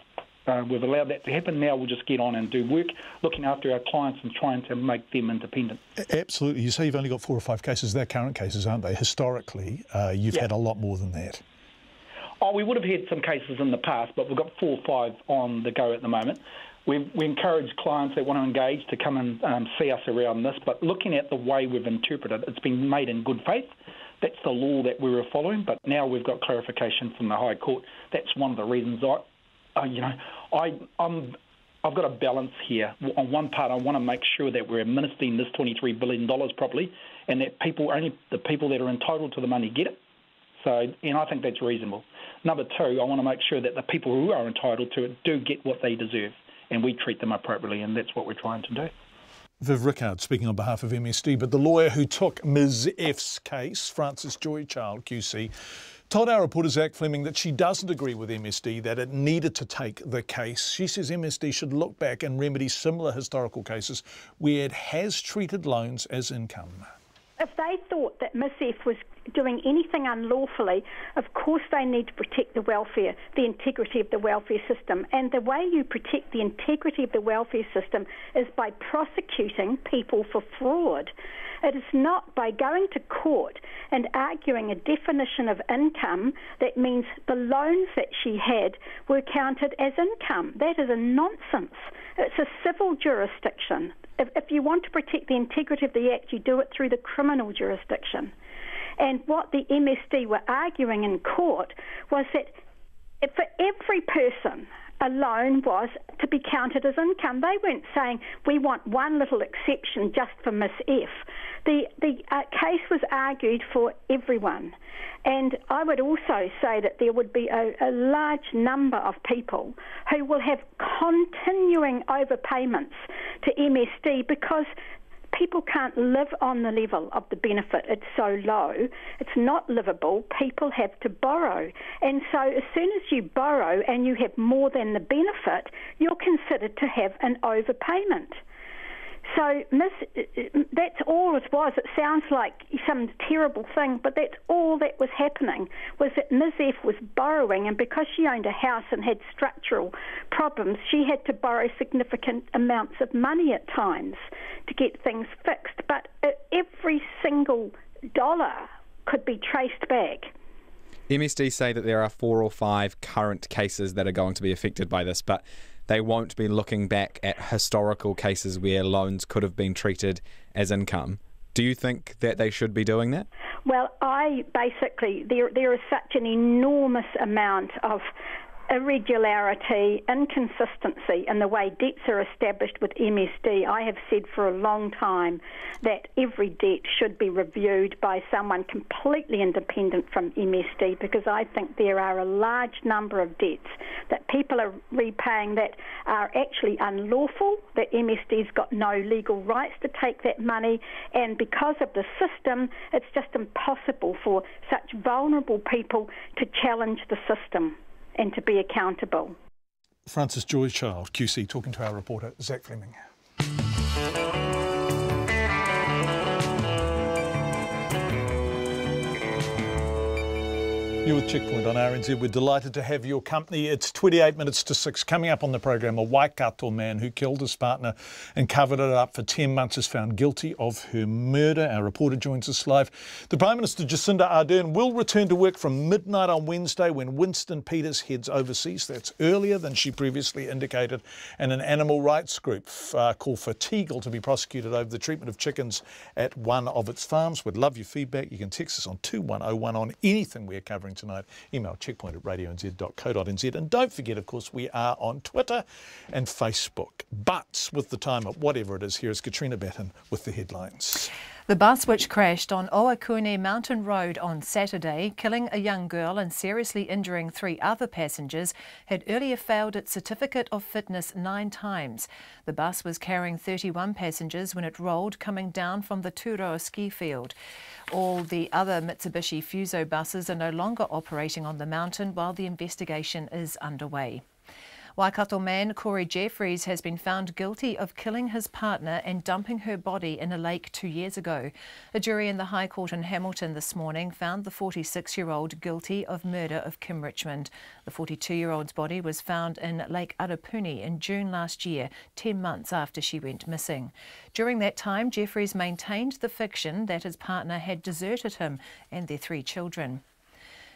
allowed that to happen. Now we'll just get on and do work, looking after our clients and trying to make them independent. Absolutely. You say you've only got 4 or 5 cases. They're current cases, aren't they? Historically, you've had a lot more than that. Oh, we would have had some cases in the past, but we've got 4 or 5 on the go at the moment. We encourage clients that want to engage to come and see us around this, but looking at the way we've interpreted it, it's been made in good faith. That's the law that we were following, but now we've got clarification from the High Court. That's one of the reasons I've got a balance here. On one part, I want to make sure that we're administering this $23 billion properly, and that only the people that are entitled to the money get it. And I think that's reasonable. Number 2, I want to make sure that the people who are entitled to it do get what they deserve, and we treat them appropriately, and that's what we're trying to do. Viv Rickard speaking on behalf of MSD, but the lawyer who took Ms F's case, Frances Joy-Child QC, told our reporter Zach Fleming that she doesn't agree with MSD that it needed to take the case. She says MSD should look back and remedy similar historical cases where it has treated loans as income. If they thought that Ms F was doing anything unlawfully, of course they need to protect the welfare, the integrity of the welfare system. And the way you protect the integrity of the welfare system is by prosecuting people for fraud. It is not by going to court and arguing a definition of income that means the loans that she had were counted as income. That is a nonsense. It's a civil jurisdiction. If you want to protect the integrity of the Act, you do it through the criminal jurisdiction. And what the MSD were arguing in court was that for every person, a loan was to be counted as income. They weren't saying we want one little exception just for Miss F. The case was argued for everyone. And I would also say that there would be a large number of people who will have continuing overpayments to MSD because people can't live on the level of the benefit. It's so low. It's not livable. People have to borrow. And so as soon as you borrow and you have more than the benefit, you're considered to have an overpayment. So that's all it was. It sounds like some terrible thing, but that's all that was happening, was that Ms F was borrowing, and because she owned a house and had structural problems, she had to borrow significant amounts of money at times to get things fixed. But every single dollar could be traced back. MSD say that there are 4 or 5 current cases that are going to be affected by this, but they won't be looking back at historical cases where loans could have been treated as income. Do you think that they should be doing that? Well, there is such an enormous amount of irregularity, inconsistency in the way debts are established with MSD. I have said for a long time that every debt should be reviewed by someone completely independent from MSD, because I think there are a large number of debts that people are repaying that are actually unlawful, that MSD's got no legal rights to take that money, and because of the system, it's just impossible for such vulnerable people to challenge the system and to be accountable. Frances Joychild, QC, talking to our reporter, Zach Fleming. You're with Checkpoint on RNZ. We're delighted to have your company. It's 28 minutes to 6. Coming up on the program, a Waikato man who killed his partner and covered it up for 10 months is found guilty of her murder. Our reporter joins us live. The Prime Minister, Jacinda Ardern, will return to work from midnight on Wednesday when Winston Peters heads overseas. That's earlier than she previously indicated. And an animal rights group called for Tegel to be prosecuted over the treatment of chickens at one of its farms. We'd love your feedback. You can text us on 2101 on anything we're covering tonight. Email checkpoint@radionz.co.nz. And don't forget, of course, we are on Twitter and Facebook. But with the time at whatever it is, here is Katrina Batten with the headlines. The bus which crashed on Oakune Mountain Road on Saturday, killing a young girl and seriously injuring 3 other passengers, had earlier failed its certificate of fitness 9 times. The bus was carrying 31 passengers when it rolled, coming down from the Turoa ski field. All the other Mitsubishi Fuso buses are no longer operating on the mountain while the investigation is underway. Waikato man Corey Jeffries has been found guilty of killing his partner and dumping her body in a lake 2 years ago. A jury in the High Court in Hamilton this morning found the 46-year-old guilty of murder of Kim Richmond. The 42-year-old's body was found in Lake Arapuni in June last year, 10 months after she went missing. During that time, Jeffries maintained the fiction that his partner had deserted him and their 3 children.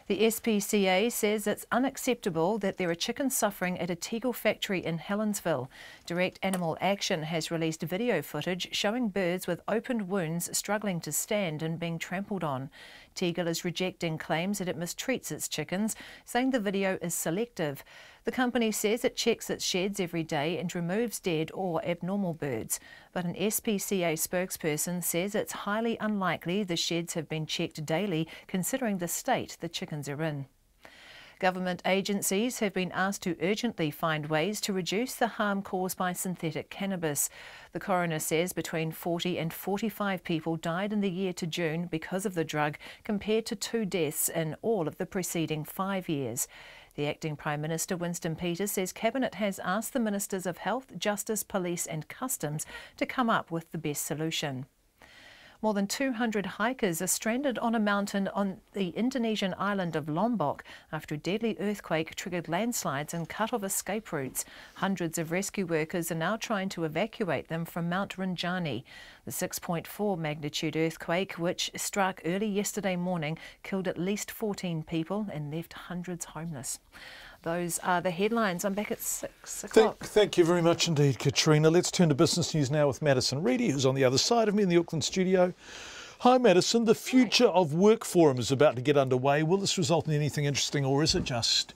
The SPCA says it's unacceptable that there are chickens suffering at a Tegel factory in Helensville. Direct Animal Action has released video footage showing birds with opened wounds struggling to stand and being trampled on. Tegel is rejecting claims that it mistreats its chickens, saying the video is selective. The company says it checks its sheds every day and removes dead or abnormal birds. But an SPCA spokesperson says it's highly unlikely the sheds have been checked daily, considering the state the chickens are in. Government agencies have been asked to urgently find ways to reduce the harm caused by synthetic cannabis. The coroner says between 40 and 45 people died in the year to June because of the drug, compared to 2 deaths in all of the preceding 5 years. The Acting Prime Minister, Winston Peters, says Cabinet has asked the Ministers of Health, Justice, Police and Customs to come up with the best solution. More than 200 hikers are stranded on a mountain on the Indonesian island of Lombok after a deadly earthquake triggered landslides and cut off escape routes. Hundreds of rescue workers are now trying to evacuate them from Mount Rinjani. The 6.4 magnitude earthquake, which struck early yesterday morning, killed at least 14 people and left hundreds homeless. Those are the headlines. I'm back at 6 o'clock. Thank you very much indeed, Katrina. Let's turn to business news now with Madison Reedy, who's on the other side of me in the Auckland studio. Hi, Madison. The Future of Work Forum is about to get underway. Will this result in anything interesting, or is it just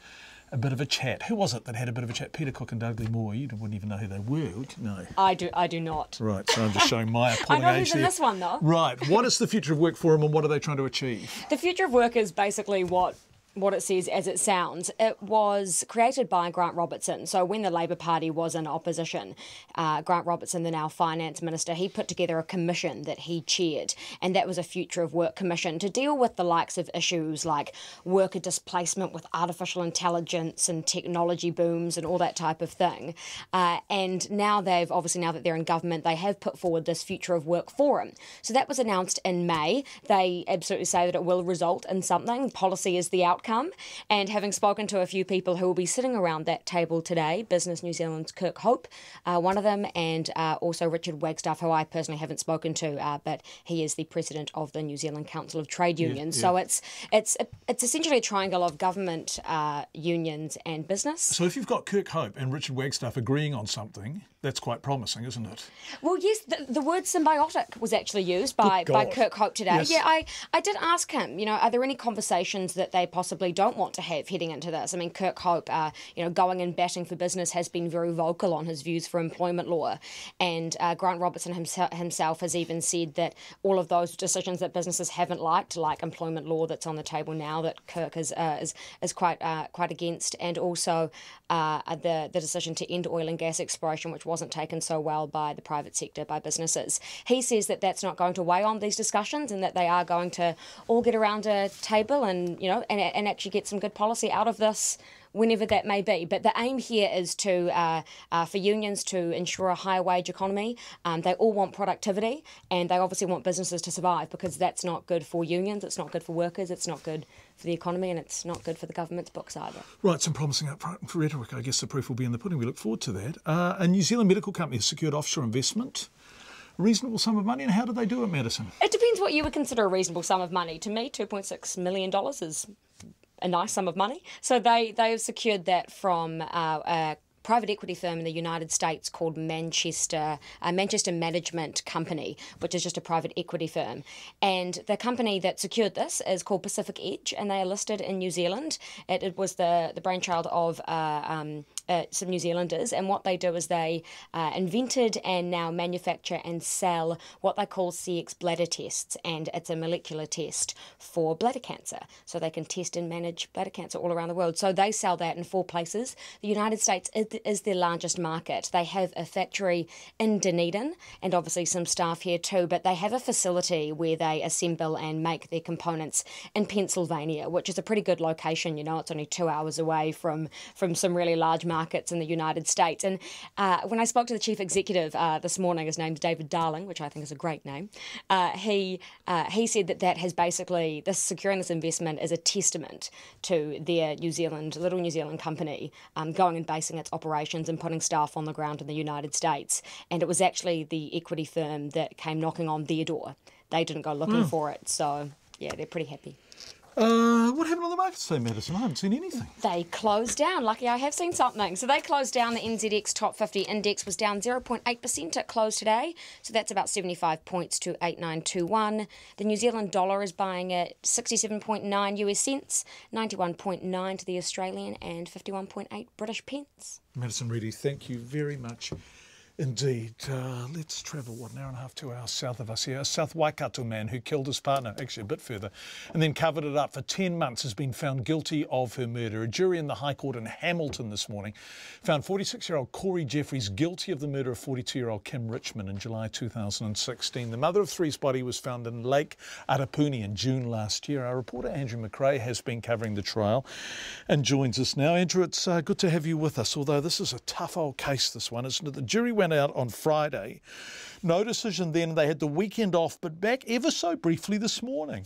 a bit of a chat? Who was it that had a bit of a chat? Peter Cook and Dudley Moore. You wouldn't even know who they were, would you? No. I do not. Right, so I'm just showing my appalling I know age who's in there. this one, though. Right. What is the Future of Work Forum and what are they trying to achieve? The Future of Work is basically what it says as it sounds. It was created by Grant Robertson. So when the Labour Party was in opposition, Grant Robertson, the now Finance Minister, he put together a commission that he chaired, and that was a Future of Work commission to deal with the likes of issues like worker displacement with artificial intelligence and technology booms and all that type of thing. And now now that they're in government, they have put forward this Future of Work Forum. So that was announced in May. They absolutely say that it will result in something. Policy is the outcome. And having spoken to a few people who will be sitting around that table today, Business New Zealand's Kirk Hope, one of them, and also Richard Wagstaff, who I personally haven't spoken to, but he is the president of the New Zealand Council of Trade Unions. So it's essentially a triangle of government, unions and business. So if you've got Kirk Hope and Richard Wagstaff agreeing on something, that's quite promising, isn't it? Well, yes, the word symbiotic was actually used by Kirk Hope today. Yes. Yeah, I did ask him, are there any conversations that they possibly don't want to have heading into this? I mean, Kirk Hope, going and batting for business, has been very vocal on his views for employment law. And Grant Robertson himself has even said that all of those decisions that businesses haven't liked, like employment law that's on the table now, that Kirk is quite against, and also the decision to end oil and gas exploration, which wasn't taken so well by the private sector, by businesses. He says that that's not going to weigh on these discussions and that they are going to all get around a table and actually get some good policy out of this, whenever that may be. But the aim here is for unions to ensure a higher wage economy. They all want productivity, and they obviously want businesses to survive, because that's not good for unions, it's not good for workers, it's not good for the economy, and it's not good for the government's books either. Right, some promising rhetoric. I guess the proof will be in the pudding. We look forward to that. A New Zealand medical company has secured offshore investment. Reasonable sum of money, and how do they do it, Madison? It depends what you would consider a reasonable sum of money. To me, $2.6 million is a nice sum of money. So they have secured that from a private equity firm in the United States called Manchester Management Company, which is just a private equity firm. And the company that secured this is called Pacific Edge, and they are listed in New Zealand. It was the brainchild of some New Zealanders, and what they do is they invented and now manufacture and sell what they call CX bladder tests, and it's a molecular test for bladder cancer. So they can test and manage bladder cancer all around the world. So they sell that in 4 places. The United States is their largest market. They have a factory in Dunedin and obviously some staff here too, but they have a facility where they assemble and make their components in Pennsylvania, which is a pretty good location. It's only 2 hours away from some really large markets in the United States. And when I spoke to the chief executive this morning, his name's David Darling, which I think is a great name, he said that has basically, securing this investment is a testament to their little New Zealand company going and basing its operations and putting staff on the ground in the United States. And it was actually the equity firm that came knocking on their door. They didn't go looking for it. So, yeah, they're pretty happy. What happened on the markets today, Madison? I haven't seen anything. They closed down. Lucky I have seen something. So they closed down. The NZX Top 50 Index was down 0.8% at close today. So that's about 75 points to 8921. The New Zealand dollar is buying at 67.9 US cents, 91.9 to the Australian, and 51.8 British pence. Madison Reedy, thank you very much indeed. Let's travel, an hour and a half, 2 hours south of us here. A South Waikato man who killed his partner, actually a bit further, and then covered it up for 10 months has been found guilty of her murder. A jury in the High Court in Hamilton this morning found 46-year-old Corey Jeffries guilty of the murder of 42-year-old Kim Richmond in July 2016. The mother of three's body was found in Lake Arapuni in June last year. Our reporter Andrew McRae has been covering the trial and joins us now. Andrew, it's good to have you with us, although this is a tough old case, this one, isn't it? The jury wound ran out on Friday. No decision then. They had the weekend off, but back ever so briefly this morning.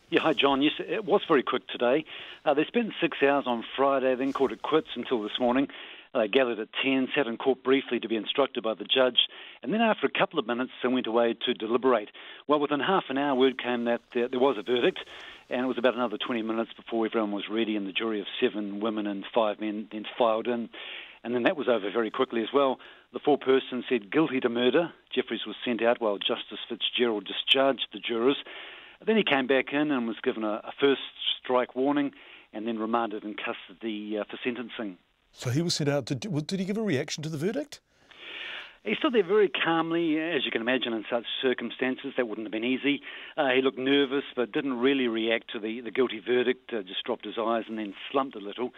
Yeah, hi John. Yes, it was very quick today. They spent 6 hours on Friday, then called it quits until this morning. They gathered at 10, sat in court briefly to be instructed by the judge, and then after a couple of minutes they went away to deliberate. Well, within half an hour word came that there was a verdict, and it was about another 20 minutes before everyone was ready, and the jury of 7 women and 5 men then filed in. And then that was over very quickly as well. The 4 persons said guilty to murder. Jeffries was sent out while Justice Fitzgerald discharged the jurors. Then he came back in and was given a first strike warning and then remanded in custody for sentencing. So he was sent out. Did he give a reaction to the verdict? He stood there very calmly, as you can imagine in such circumstances. That wouldn't have been easy. He looked nervous but didn't really react to the guilty verdict, just dropped his eyes and then slumped a little.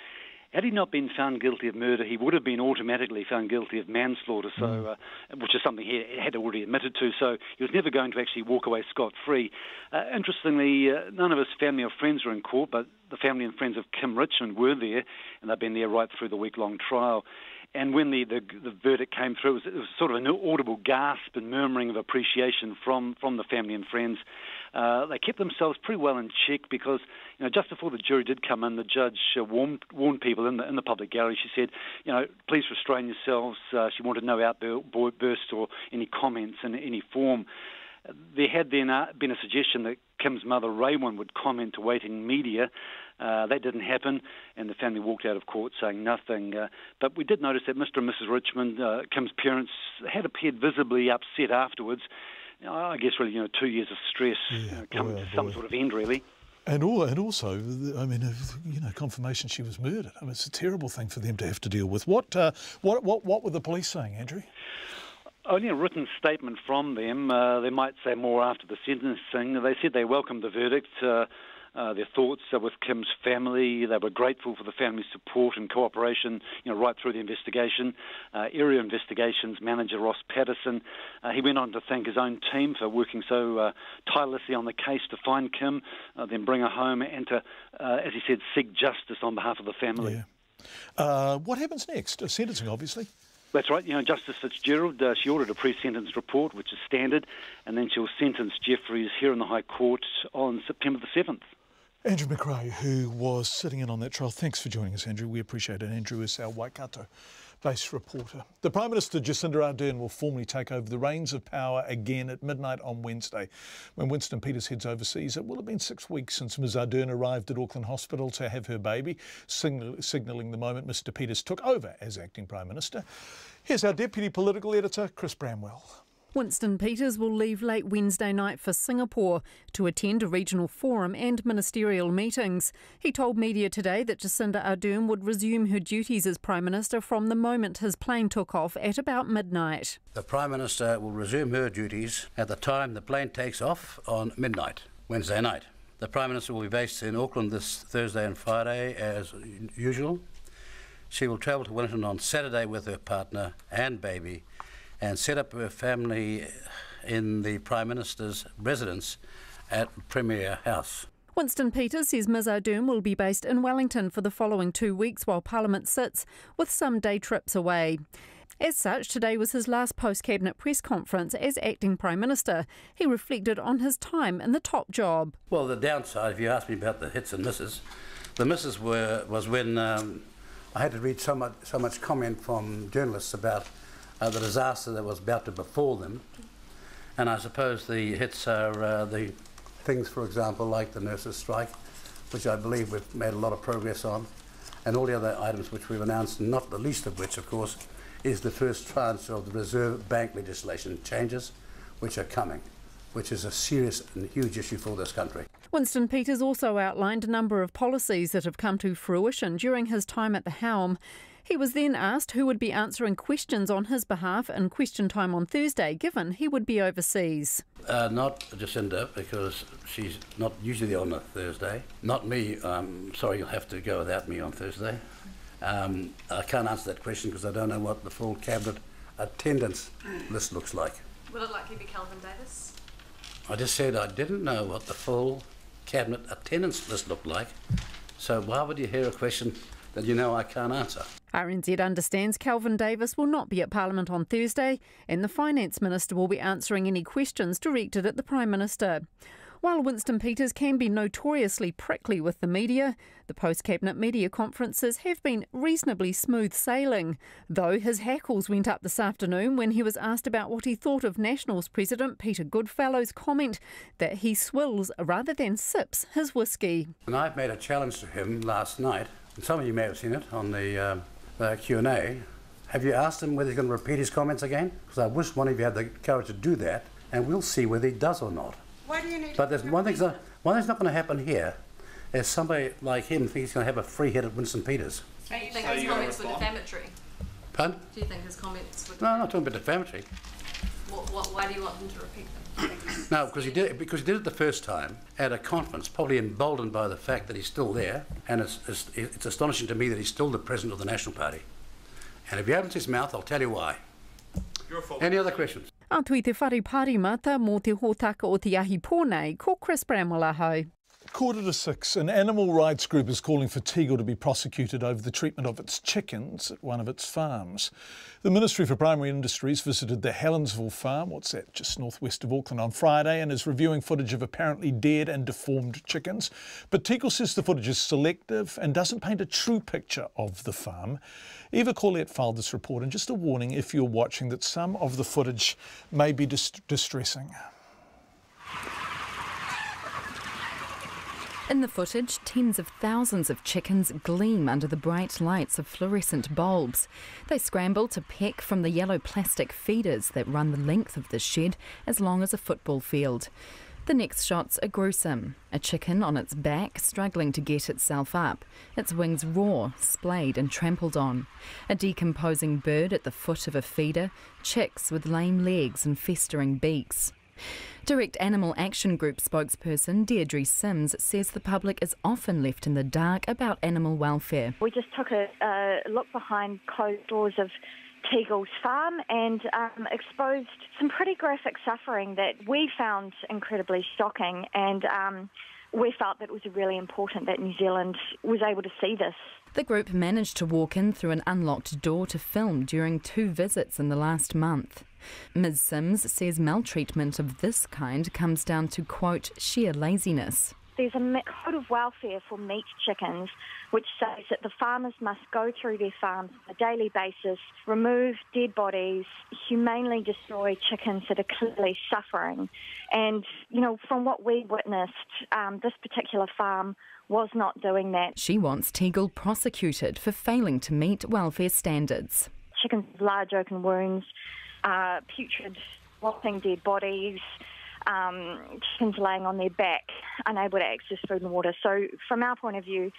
Had he not been found guilty of murder, he would have been automatically found guilty of manslaughter, which is something he had already admitted to, so he was never going to actually walk away scot-free. Interestingly, none of his family or friends were in court, but the family and friends of Kim Richmond were there, and they've been there right through the week-long trial. And when the verdict came through, it was sort of an audible gasp and murmuring of appreciation from the family and friends. They kept themselves pretty well in check because, just before the jury did come in, the judge warned people in the public gallery. She said, please restrain yourselves. She wanted no outbursts or any comments in any form. There had then been a suggestion that Kim's mother, Rewa, would comment to waiting media. That didn't happen, and the family walked out of court saying nothing. But we did notice that Mr. and Mrs. Richmond, Kim's parents, had appeared visibly upset afterwards. I guess really, 2 years of stress coming to some sort of end, really. And also, I mean, confirmation she was murdered. I mean, it's a terrible thing for them to have to deal with. What were the police saying, Andrew? Only a written statement from them. They might say more after the sentencing. They said they welcomed the verdict. Their thoughts are with Kim's family. They were grateful for the family's support and cooperation, right through the investigation. Area Investigations Manager Ross Patterson, he went on to thank his own team for working so tirelessly on the case to find Kim, then bring her home and to, as he said, seek justice on behalf of the family. Yeah. What happens next? Sentencing, obviously. That's right. Justice Fitzgerald, she ordered a pre-sentence report, which is standard, and then she'll sentence Jeffries here in the High Court on September the 7th. Andrew McRae, who was sitting in on that trial. Thanks for joining us, Andrew. We appreciate it. Andrew is our Waikato-based reporter. The Prime Minister, Jacinda Ardern, will formally take over the reins of power again at midnight on Wednesday. When Winston Peters heads overseas, it will have been 6 weeks since Ms Ardern arrived at Auckland Hospital to have her baby, signalling the moment Mr Peters took over as acting Prime Minister. Here's our Deputy Political Editor, Chris Bramwell. Winston Peters will leave late Wednesday night for Singapore to attend a regional forum and ministerial meetings. He told media today that Jacinda Ardern would resume her duties as Prime Minister from the moment his plane took off at about midnight. The Prime Minister will resume her duties at the time the plane takes off on midnight, Wednesday night. The Prime Minister will be based in Auckland this Thursday and Friday as usual. She will travel to Wellington on Saturday with her partner and baby and set up her family in the Prime Minister's residence at Premier House. Winston Peters says Ms Ardern will be based in Wellington for the following 2 weeks while Parliament sits, with some day trips away. As such, today was his last post-cabinet press conference as acting Prime Minister. He reflected on his time in the top job. Well, the downside, if you ask me about the hits and misses, the misses was when I had to read so much comment from journalists about the disaster that was about to befall them. And I suppose the hits are the things, for example, like the nurses' strike, which I believe we've made a lot of progress on, and all the other items which we've announced, and not the least of which, of course, is the first tranche of the Reserve Bank legislation changes, which are coming, which is a serious and huge issue for this country. Winston Peters also outlined a number of policies that have come to fruition during his time at the helm. He was then asked who would be answering questions on his behalf in question time on Thursday, given he would be overseas. Not Jacinda, because she's not usually on a Thursday. Not me. Sorry, you'll have to go without me on Thursday. I can't answer that question because I don't know what the full cabinet attendance list looks like. Will it likely be Kelvin Davis? I just said I didn't know what the full cabinet attendance list looked like. So why would you hear a question that you know I can't answer? RNZ understands Kelvin Davis will not be at Parliament on Thursday, and the Finance Minister will be answering any questions directed at the Prime Minister. While Winston Peters can be notoriously prickly with the media, the post-cabinet media conferences have been reasonably smooth sailing, though his hackles went up this afternoon when he was asked about what he thought of Nationals President Peter Goodfellow's comment that he swills rather than sips his whiskey. And I've made a challenge to him last night, and some of you may have seen it on the Q&A. Have you asked him whether he's going to repeat his comments again? Because I wish one of you had the courage to do that, and we'll see whether he does or not. Why do you need But there's one thing's not going to happen here is somebody like him thinks he's going to have a free-headed Winston Peters. Do you think his comments were defamatory? Pardon? Do you think his comments were No, I'm not talking about defamatory. Why do you want him to repeat them? No, because he did it the first time at a conference, probably emboldened by the fact that he's still there, and it's astonishing to me that he's still the president of the National Party. And if he opens his mouth, I'll tell you why. Any other questions? Atu I te whare parimata mō te hōtaka o te ahi pōnei, ko Chris Bramwell ahau. 5:45, an animal rights group is calling for Tegel to be prosecuted over the treatment of its chickens at one of its farms. The Ministry for Primary Industries visited the Helensville farm, what's that, just northwest of Auckland, on Friday and is reviewing footage of apparently dead and deformed chickens. But Tegel says the footage is selective and doesn't paint a true picture of the farm. Eva Corlett filed this report, and just a warning if you're watching that some of the footage may be distressing. In the footage, tens of thousands of chickens gleam under the bright lights of fluorescent bulbs. They scramble to peck from the yellow plastic feeders that run the length of the shed as long as a football field. The next shots are gruesome. A chicken on its back struggling to get itself up, its wings raw, splayed and trampled on. A decomposing bird at the foot of a feeder, chicks with lame legs and festering beaks. Direct Animal Action Group spokesperson Deirdre Sims says the public is often left in the dark about animal welfare. We just took a look behind closed doors of Tegel's farm and exposed some pretty graphic suffering that we found incredibly shocking, and we felt that it was really important that New Zealand was able to see this. The group managed to walk in through an unlocked door to film during 2 visits in the last month. Ms Sims says maltreatment of this kind comes down to, quote, sheer laziness. There's a code of welfare for meat chickens which says that the farmers must go through their farms on a daily basis, remove dead bodies, humanely destroy chickens that are clearly suffering. And, you know, from what we witnessed, this particular farm was not doing that. She wants Tegel prosecuted for failing to meet welfare standards. Chickens with large open wounds, putrid, rotting dead bodies, chickens laying on their back, unable to access food and water. So from our point of view,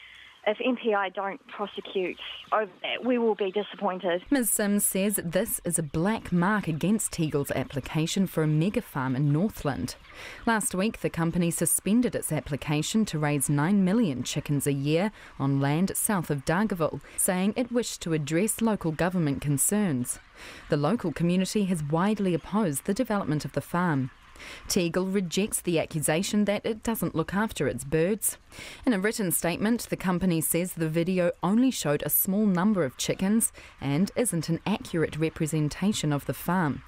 if MPI don't prosecute over that, we will be disappointed. Ms Sims says this is a black mark against Tegel's application for a mega farm in Northland. Last week, the company suspended its application to raise 9 million chickens a year on land south of Dargaville, saying it wished to address local government concerns. The local community has widely opposed the development of the farm. Tegel rejects the accusation that it doesn't look after its birds. In a written statement, the company says the video only showed a small number of chickens and isn't an accurate representation of the farm.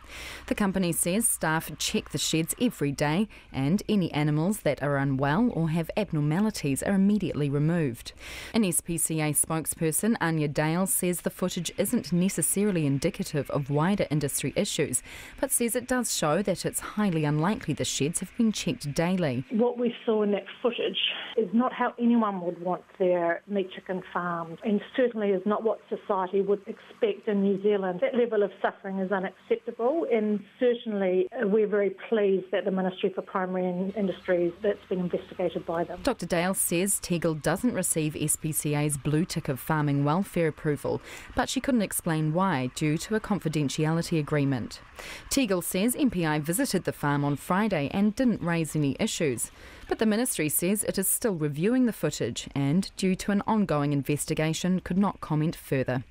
The company says staff check the sheds every day and any animals that are unwell or have abnormalities are immediately removed. An SPCA spokesperson, Anya Dale, says the footage isn't necessarily indicative of wider industry issues, but says it does show that it's highly unlikely the sheds have been checked daily. What we saw in that footage is not how anyone would want their meat chicken farmed, and certainly is not what society would expect in New Zealand. That level of suffering is unacceptable, and certainly we're very pleased that the Ministry for Primary Industries, that's been investigated by them. Dr Dale says Tegel doesn't receive SPCA's blue tick of farming welfare approval, but she couldn't explain why due to a confidentiality agreement. Tegel says MPI visited the farm on Friday and didn't raise any issues, but the ministry says it is still reviewing the footage and, due to an ongoing investigation, could not comment further.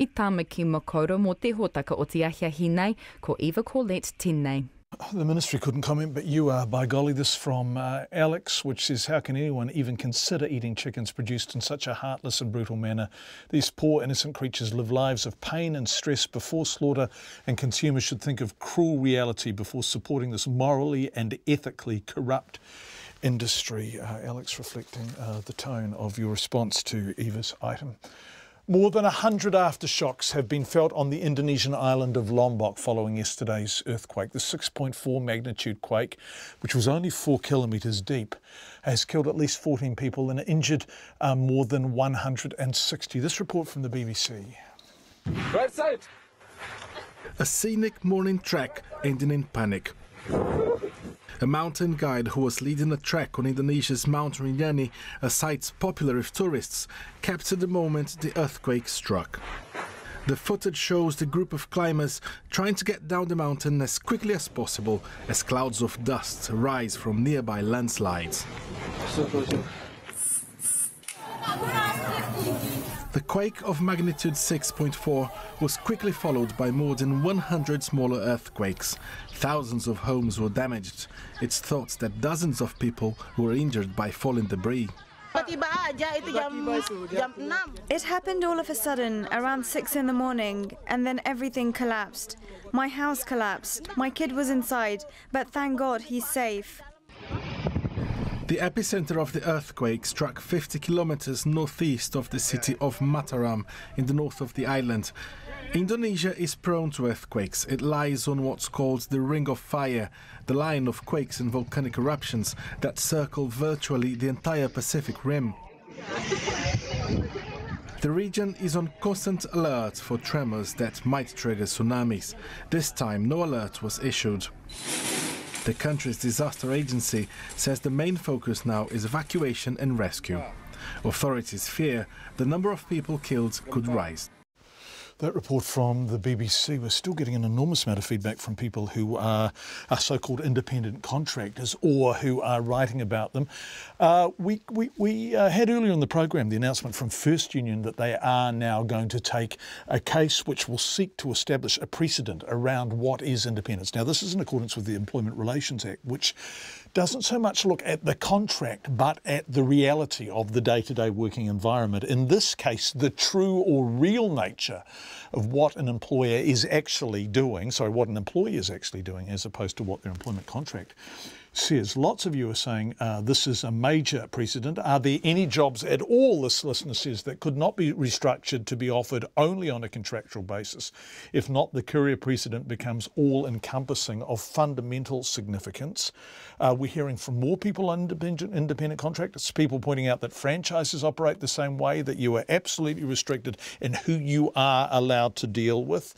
I tāmaki makoro mō te hōtaka o te ahia hinei, ko Eva Corlett tēnei. The Ministry couldn't comment, but you are, by golly. This from Alex, which says, how can anyone even consider eating chickens produced in such a heartless and brutal manner? These poor innocent creatures live lives of pain and stress before slaughter, and consumers should think of cruel reality before supporting this morally and ethically corrupt industry. Alex, reflecting the tone of your response to Eva's item. More than 100 aftershocks have been felt on the Indonesian island of Lombok following yesterday's earthquake. The 6.4 magnitude quake, which was only 4 kilometres deep, has killed at least 14 people and injured more than 160. This report from the BBC. Right side. A scenic morning trek ending in panic. A mountain guide who was leading a trek on Indonesia's Mount Rinjani, a site popular with tourists, captured the moment the earthquake struck. The footage shows the group of climbers trying to get down the mountain as quickly as possible as clouds of dust rise from nearby landslides. The quake of magnitude 6.4 was quickly followed by more than 100 smaller earthquakes. Thousands of homes were damaged. It's thought that dozens of people were injured by falling debris. It happened all of a sudden, around 6 in the morning, and then everything collapsed. My house collapsed. My kid was inside, but thank God he's safe. The epicenter of the earthquake struck 50 kilometers northeast of the city of Mataram in the north of the island. Indonesia is prone to earthquakes. It lies on what's called the Ring of Fire, the line of quakes and volcanic eruptions that circle virtually the entire Pacific Rim. The region is on constant alert for tremors that might trigger tsunamis. This time, no alert was issued. The country's disaster agency says the main focus now is evacuation and rescue. Authorities fear the number of people killed could rise. That report from the BBC. We're still getting an enormous amount of feedback from people who are so-called independent contractors or who are writing about them. We had earlier in the program the announcement from First Union that they are now going to take a case which will seek to establish a precedent around what is independence. Now, this is in accordance with the Employment Relations Act, which doesn't so much look at the contract but at the reality of the day-to-day working environment. In this case, the true or real nature of what an employer is actually doing, what an employee is actually doing, as opposed to what their employment contract says. Lots of you are saying this is a major precedent. Are there any jobs at all, this listener says, that could not be restructured to be offered only on a contractual basis? If not, the career precedent becomes all-encompassing of fundamental significance. We're hearing from more people on independent contractors, people pointing out that franchises operate the same way, that you are absolutely restricted in who you are allowed to deal with.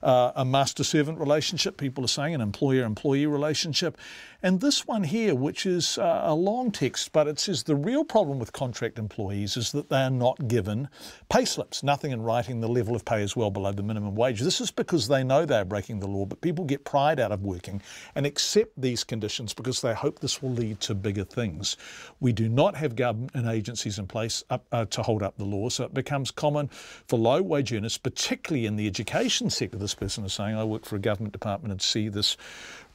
A master-servant relationship, people are saying, an employer-employee relationship. And this one here, which is a long text, but it says the real problem with contract employees is that they are not given pay slips. Nothing in writing, the level of pay is well below the minimum wage. This is because they know they're breaking the law, but people get pride out of working and accept these conditions because they hope this will lead to bigger things. We do not have government and agencies in place to hold up the law, so it becomes common for low-wage earners, particularly in the education sector. This person is saying, I work for a government department and see this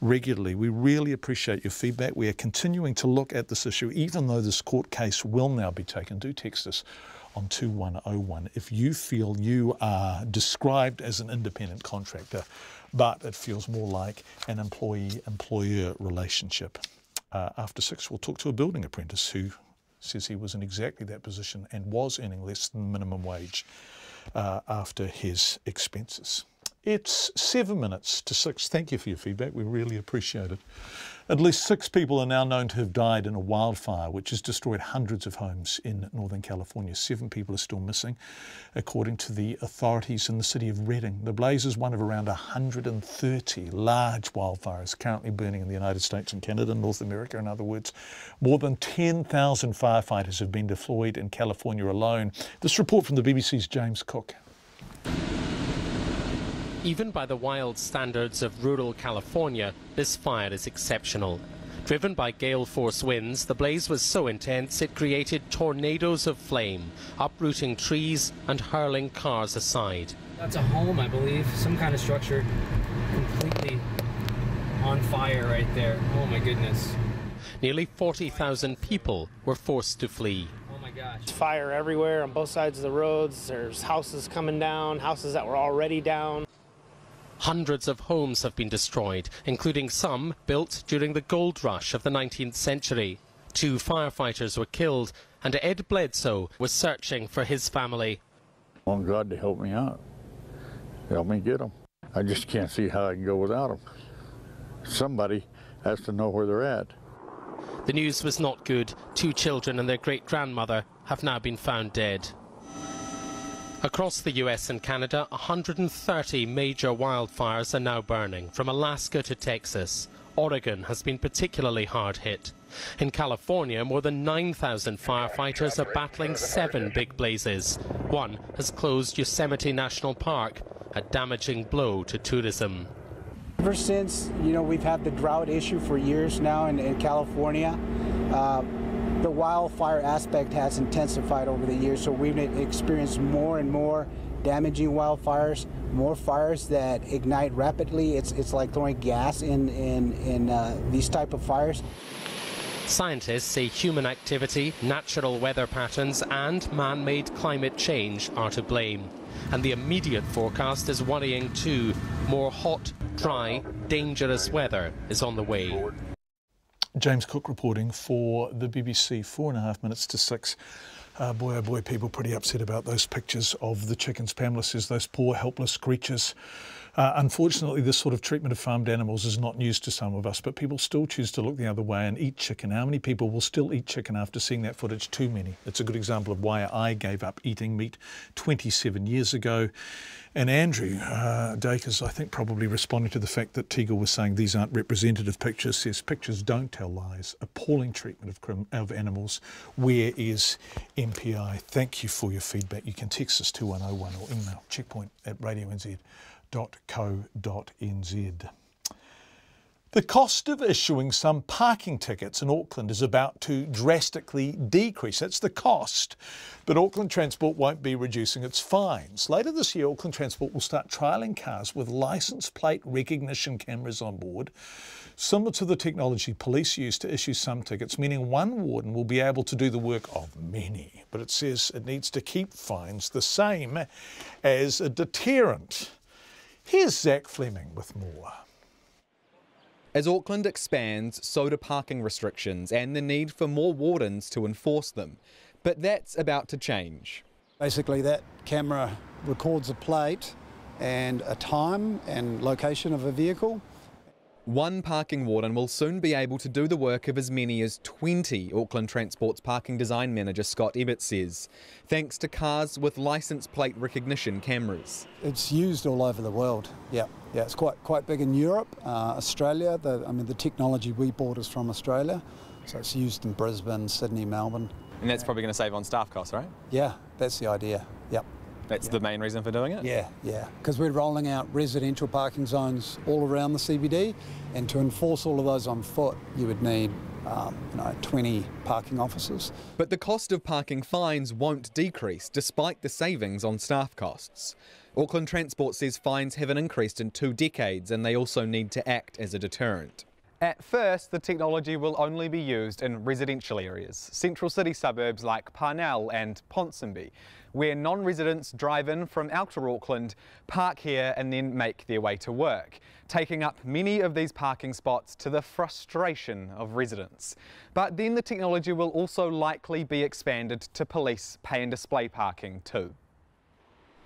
regularly. We really appreciate your feedback. We are continuing to look at this issue, even though this court case will now be taken. Do text us on 2101 if you feel you are described as an independent contractor, but it feels more like an employee-employer relationship. After 6, we'll talk to a building apprentice who says he was in exactly that position and was earning less than minimum wage after his expenses. It's 7 minutes to 6. Thank you for your feedback. We really appreciate it. At least 6 people are now known to have died in a wildfire which has destroyed hundreds of homes in Northern California. 7 people are still missing, according to the authorities in the city of Redding. The blaze is one of around 130 large wildfires currently burning in the United States and Canada, North America, in other words. More than 10,000 firefighters have been deployed in California alone. This report from the BBC's James Cook. Even by the wild standards of rural California, this fire is exceptional. Driven by gale force winds, the blaze was so intense it created tornadoes of flame, uprooting trees and hurling cars aside. That's a home, I believe, some kind of structure completely on fire right there. Oh my goodness. Nearly 40,000 people were forced to flee. Oh my gosh. There's fire everywhere on both sides of the roads. There's houses coming down, houses that were already down. Hundreds of homes have been destroyed, including some built during the gold rush of the 19th century. 2 firefighters were killed, and Ed Bledsoe was searching for his family. I want God to help me out, help me get them. I just can't see how I can go without them. Somebody has to know where they're at. The news was not good. 2 children and their great-grandmother have now been found dead. Across the US and Canada, 130 major wildfires are now burning, from Alaska to Texas. Oregon has been particularly hard hit. In California, more than 9,000 firefighters are battling 7 big blazes. One has closed Yosemite National Park, a damaging blow to tourism. Ever since, we've had the drought issue for years now in California, the wildfire aspect has intensified over the years, so we've experienced more and more damaging wildfires, more fires that ignite rapidly. It's like throwing gas in these type of fires. Scientists say human activity, natural weather patterns and man-made climate change are to blame. And the immediate forecast is worrying too. More hot, dry, dangerous weather is on the way. James Cook reporting for the BBC, 4.5 minutes to 6. Boy, oh boy, people pretty upset about those pictures of the chickens. Pamela says those poor helpless creatures. Unfortunately, this sort of treatment of farmed animals is not news to some of us, but people still choose to look the other way and eat chicken. How many people will still eat chicken after seeing that footage? Too many. It's a good example of why I gave up eating meat 27 years ago. And Andrew Dacres, I think, probably responding to the fact that Tegel was saying these aren't representative pictures, says pictures don't tell lies. Appalling treatment of animals. Where is MPI? Thank you for your feedback. You can text us 2101 or email checkpoint@radionz.co.nz. The cost of issuing some parking tickets in Auckland is about to drastically decrease. That's the cost. But Auckland Transport won't be reducing its fines. Later this year, Auckland Transport will start trialling cars with licence plate recognition cameras on board, similar to the technology police use to issue some tickets, meaning one warden will be able to do the work of many. But it says it needs to keep fines the same as a deterrent. Here's Zach Fleming with more. As Auckland expands, so do parking restrictions and the need for more wardens to enforce them. But that's about to change. Basically, that camera records a plate and a time and location of a vehicle. One parking warden will soon be able to do the work of as many as 20, Auckland Transport's parking design manager Scott Ebbett says, thanks to cars with licence plate recognition cameras. It's used all over the world, yeah, it's quite big in Europe, Australia. The technology we bought is from Australia, so it's used in Brisbane, Sydney, Melbourne. And that's probably going to save on staff costs, right? Yeah, that's the idea, yep. That's the main reason for doing it? Yeah, because we're rolling out residential parking zones all around the CBD, and to enforce all of those on foot, you would need 20 parking officers. But the cost of parking fines won't decrease, despite the savings on staff costs. Auckland Transport says fines haven't increased in 2 decades, and they also need to act as a deterrent. At first, the technology will only be used in residential areas, central city suburbs like Parnell and Ponsonby, where non-residents drive in from outer Auckland, park here and then make their way to work, taking up many of these parking spots to the frustration of residents. But then the technology will also likely be expanded to police pay and display parking too.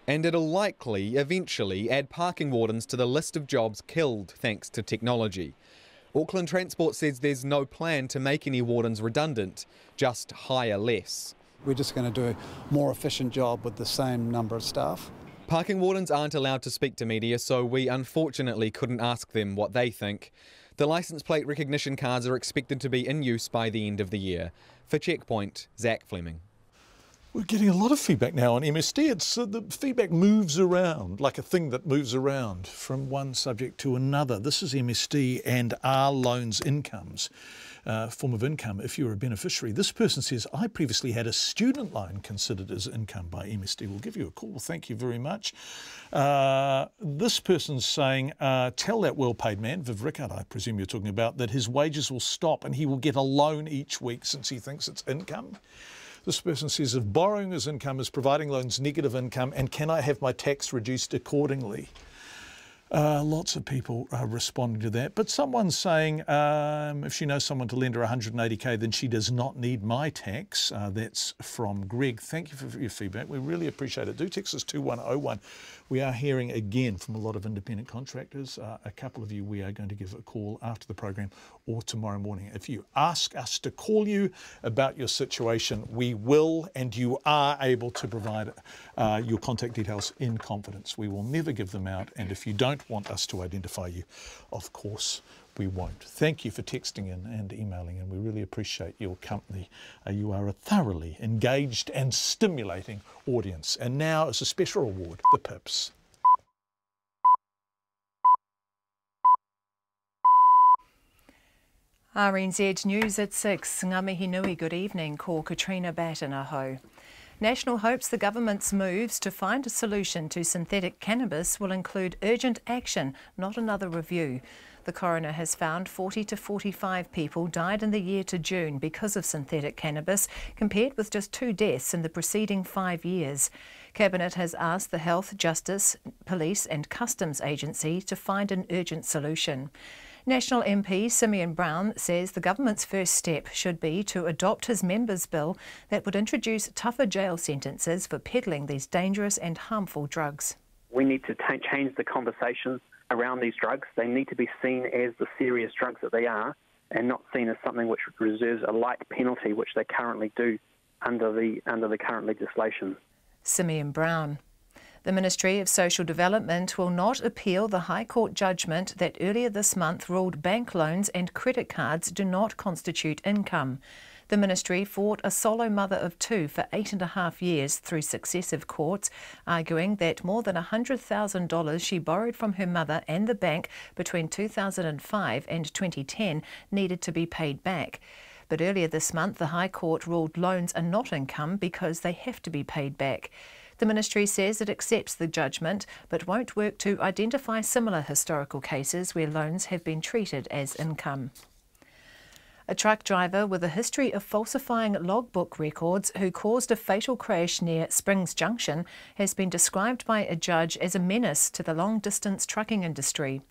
And it'll likely, eventually, add parking wardens to the list of jobs killed thanks to technology. Auckland Transport says there's no plan to make any wardens redundant, just hire less. We're just going to do a more efficient job with the same number of staff. Parking wardens aren't allowed to speak to media, so we unfortunately couldn't ask them what they think. The licence plate recognition cards are expected to be in use by the end of the year. For Checkpoint, Zach Fleming. We're getting a lot of feedback now on MSD. The feedback moves around like a thing that moves around from one subject to another. This is MSD and our loans incomes. form of income if you're a beneficiary. This person says, I previously had a student loan considered as income by MSD. We'll give you a call. Thank you very much. This person's saying, tell that well-paid man, Viv Rickard, I presume you're talking about, that his wages will stop and he will get a loan each week since he thinks it's income. This person says, if borrowing as income is providing loans negative income, and can I have my tax reduced accordingly? Lots of people are responding to that. But someone's saying if she knows someone to lend her 180k, then she does not need my tax. That's from Greg. Thank you for your feedback. We really appreciate it. Do text us 2101. We are hearing again from a lot of independent contractors. A couple of you we are going to give a call after the program or tomorrow morning. If you ask us to call you about your situation, we will, and you are able to provide your contact details in confidence. We will never give them out, and if you don't want us to identify you, of course we won't. Thank you for texting in and emailing, and we really appreciate your company. You are a thoroughly engaged and stimulating audience. And now, as a special award, the Pips. RNZ News at 6. Ngā mihi nui, good evening. Ko Katrina Batanaho. National hopes the government's moves to find a solution to synthetic cannabis will include urgent action, not another review. The coroner has found 40 to 45 people died in the year to June because of synthetic cannabis, compared with just 2 deaths in the preceding 5 years. Cabinet has asked the Health, Justice, Police and Customs Agency to find an urgent solution. National MP Simeon Brown says the government's first step should be to adopt his member's bill that would introduce tougher jail sentences for peddling these dangerous and harmful drugs. We need to change the conversation around these drugs. They need to be seen as the serious drugs that they are, and not seen as something which reserves a light penalty, which they currently do under the current legislation. Simeon Brown. The Ministry of Social Development will not appeal the High Court judgment that earlier this month ruled bank loans and credit cards do not constitute income. The ministry fought a solo mother of 2 for 8.5 years through successive courts, arguing that more than $100,000 she borrowed from her mother and the bank between 2005 and 2010 needed to be paid back. But earlier this month, the High Court ruled loans are not income because they have to be paid back. The ministry says it accepts the judgment, but won't work to identify similar historical cases where loans have been treated as income. A truck driver with a history of falsifying logbook records who caused a fatal crash near Springs Junction has been described by a judge as a menace to the long-distance trucking industry.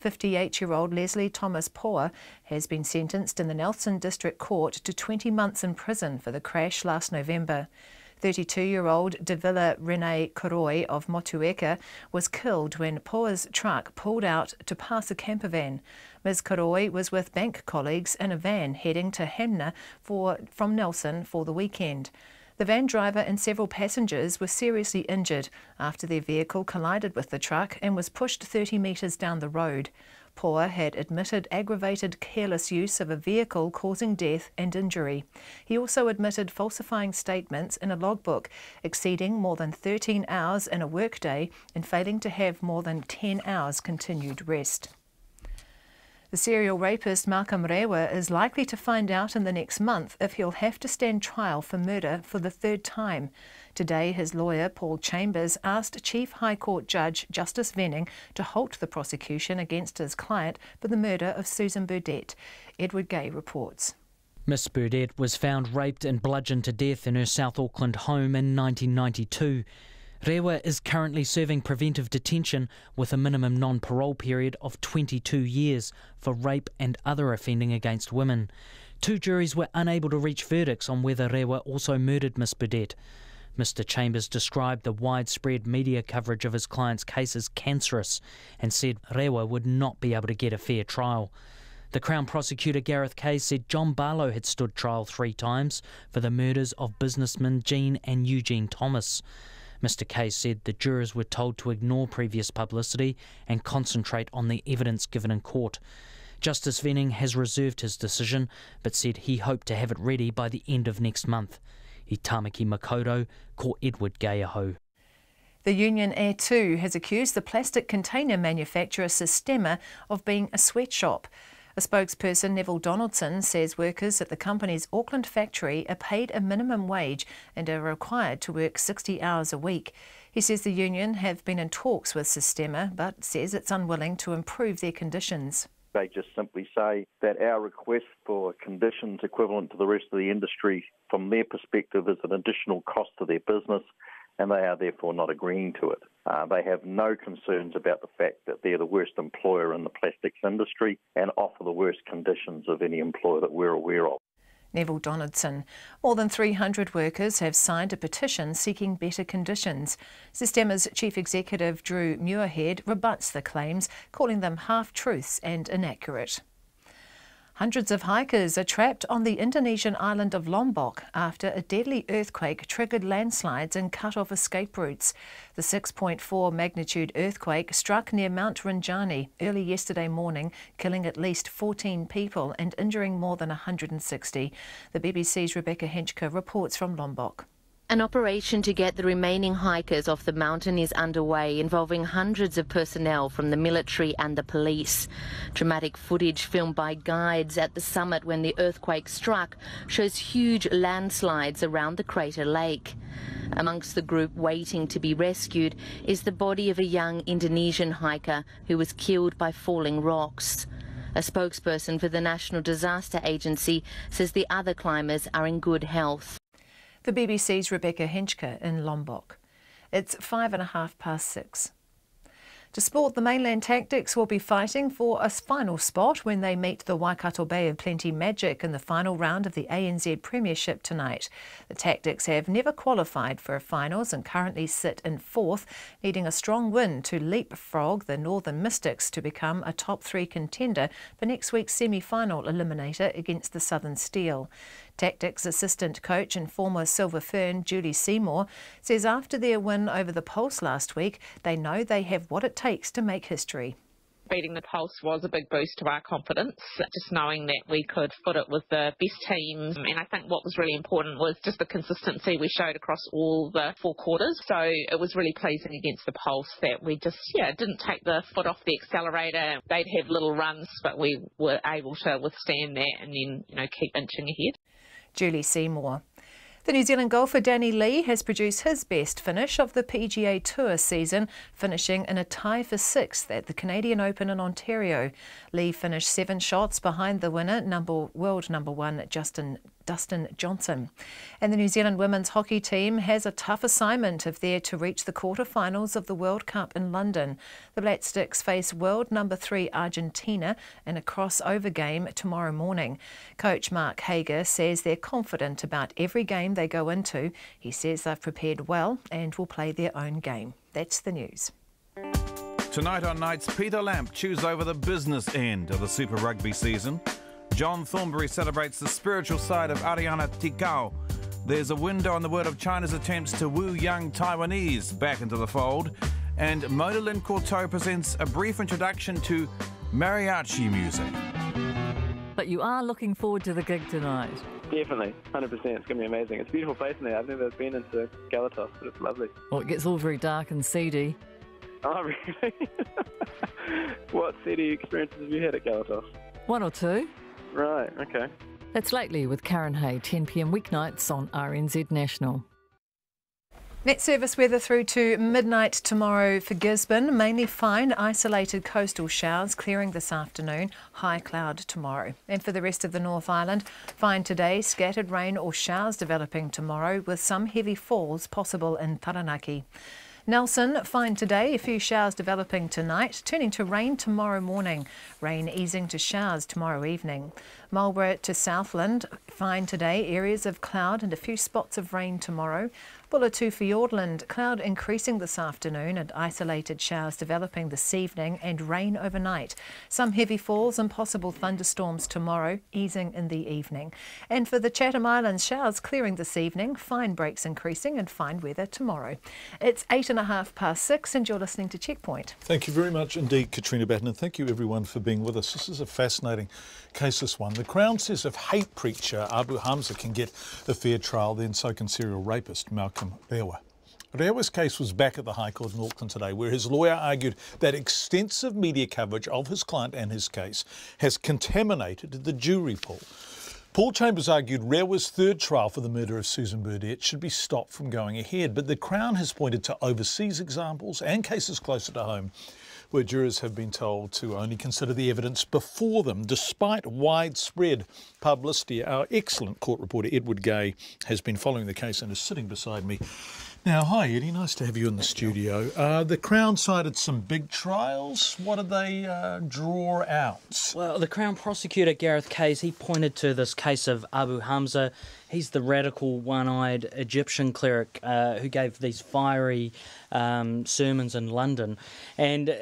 58-year-old Leslie Thomas Poa has been sentenced in the Nelson District Court to 20 months in prison for the crash last November. 32-year-old Devilla Renee Koroi of Motueka was killed when Poa's truck pulled out to pass a camper van. Ms Koroi was with bank colleagues in a van heading to Hamner from Nelson for the weekend. The van driver and several passengers were seriously injured after their vehicle collided with the truck and was pushed 30 metres down the road. Poa had admitted aggravated careless use of a vehicle causing death and injury. He also admitted falsifying statements in a logbook, exceeding more than 13 hours in a workday and failing to have more than 10 hours continued rest. The serial rapist Malcolm Rewa is likely to find out in the next month if he'll have to stand trial for murder for the 3rd time. Today, his lawyer, Paul Chambers, asked Chief High Court Judge Justice Venning to halt the prosecution against his client for the murder of Susan Burdett. Edward Gay reports. Miss Burdett was found raped and bludgeoned to death in her South Auckland home in 1992. Rewa is currently serving preventive detention with a minimum non-parole period of 22 years for rape and other offending against women. 2 juries were unable to reach verdicts on whether Rewa also murdered Miss Burdett. Mr Chambers described the widespread media coverage of his client's case as cancerous and said Rewa would not be able to get a fair trial. The Crown Prosecutor Gareth Kay said John Barlow had stood trial 3 times for the murders of businessmen Jean and Eugene Thomas. Mr Kay said the jurors were told to ignore previous publicity and concentrate on the evidence given in court. Justice Venning has reserved his decision, but said he hoped to have it ready by the end of next month. I Tamaki Makoto, ko Edward Gay aho. The Union Air 2 has accused the plastic container manufacturer Sistema of being a sweatshop. A spokesperson, Neville Donaldson, says workers at the company's Auckland factory are paid a minimum wage and are required to work 60 hours a week. He says the union have been in talks with Sistema, but says it's unwilling to improve their conditions. They just simply say that our request for conditions equivalent to the rest of the industry, from their perspective, is an additional cost to their business, and they are therefore not agreeing to it. They have no concerns about the fact that they're the worst employer in the plastics industry and offer the worst conditions of any employer that we're aware of. Neville Donaldson. More than 300 workers have signed a petition seeking better conditions. Sistema's chief executive, Drew Muirhead, rebuts the claims, calling them half-truths and inaccurate. Hundreds of hikers are trapped on the Indonesian island of Lombok after a deadly earthquake triggered landslides and cut off escape routes. The 6.4 magnitude earthquake struck near Mount Rinjani early yesterday morning, killing at least 14 people and injuring more than 160. The BBC's Rebecca Henschke reports from Lombok. An operation to get the remaining hikers off the mountain is underway, involving hundreds of personnel from the military and the police. Dramatic footage filmed by guides at the summit when the earthquake struck shows huge landslides around the crater lake. Amongst the group waiting to be rescued is the body of a young Indonesian hiker who was killed by falling rocks. A spokesperson for the National Disaster Agency says the other climbers are in good health. The BBC's Rebecca Henschke in Lombok. It's 6:05. To sport, the mainland Tactics will be fighting for a final spot when they meet the Waikato Bay of Plenty Magic in the final round of the ANZ Premiership tonight. The Tactics have never qualified for a finals and currently sit in fourth, needing a strong win to leapfrog the Northern Mystics to become a top 3 contender for next week's semi-final eliminator against the Southern Steel. Tactics assistant coach and former Silver Fern Julie Seymour says after their win over the Pulse last week, they know they have what it takes to make history. Beating the Pulse was a big boost to our confidence, just knowing that we could foot it with the best teams. And I think what was really important was just the consistency we showed across all the 4 quarters. So it was really pleasing against the Pulse that we just, didn't take the foot off the accelerator. They'd have little runs, but we were able to withstand that and then, keep inching ahead. Julie Seymour. The New Zealand golfer Danny Lee has produced his best finish of the PGA Tour season, finishing in a tie for 6th at the Canadian Open in Ontario. Lee finished 7 shots behind the winner, world number 1 Dustin Johnson. And the New Zealand women's hockey team has a tough assignment if they're to reach the quarterfinals of the World Cup in London. The Black Sticks face world number 3 Argentina in a crossover game tomorrow morning. Coach Mark Hager says they're confident about every game they go into. He says they've prepared well and will play their own game. That's the news. Tonight on Nights, Peter Lamp chews over the business end of the Super Rugby season. John Thornbury celebrates the spiritual side of Ariana Tikau. There's a window on the word of China's attempts to woo young Taiwanese back into the fold. And Modalyn Courteau presents a brief introduction to mariachi music. But you are looking forward to the gig tonight. Definitely, 100%. It's going to be amazing. It's a beautiful place in there. I've never been into Galatos, but it's lovely. Well, it gets all very dark and seedy. Oh, really? What seedy experiences have you had at Galatos? 1 or 2. Right, okay. That's Lately with Karen Hay, 10 p.m. weeknights on RNZ National. Net service weather through to midnight tomorrow for Gisborne. Mainly fine, isolated coastal showers clearing this afternoon. High cloud tomorrow. And for the rest of the North Island, fine today, scattered rain or showers developing tomorrow with some heavy falls possible in Taranaki. Nelson, fine today, a few showers developing tonight, turning to rain tomorrow morning. Rain easing to showers tomorrow evening. Marlborough to Southland, fine today, areas of cloud and a few spots of rain tomorrow. Bulla to Fiordland, cloud increasing this afternoon and isolated showers developing this evening and rain overnight. Some heavy falls and possible thunderstorms tomorrow, easing in the evening. And for the Chatham Islands, showers clearing this evening, fine breaks increasing and fine weather tomorrow. It's 6:08 and you're listening to Checkpoint. Thank you very much indeed, Katrina Batten, and thank you everyone for being with us. This is a fascinating case, this one. The Crown says if hate preacher Abu Hamza can get a fair trial, then so can serial rapist Malcolm Rewa. Rewa's case was back at the High Court in Auckland today, where his lawyer argued that extensive media coverage of his client and his case has contaminated the jury pool. Paul Chambers argued Rewa's third trial for the murder of Susan Burdett should be stopped from going ahead, but the Crown has pointed to overseas examples and cases closer to home where jurors have been told to only consider the evidence before them, despite widespread publicity. Our excellent court reporter Edward Gay has been following the case and is sitting beside me. Now, hi Eddie, nice to have you in the studio. The Crown cited some big trials. What did they draw out? Well, the Crown prosecutor, Gareth Case, he pointed to this case of Abu Hamza. He's the radical, one-eyed Egyptian cleric who gave these fiery sermons in London. And,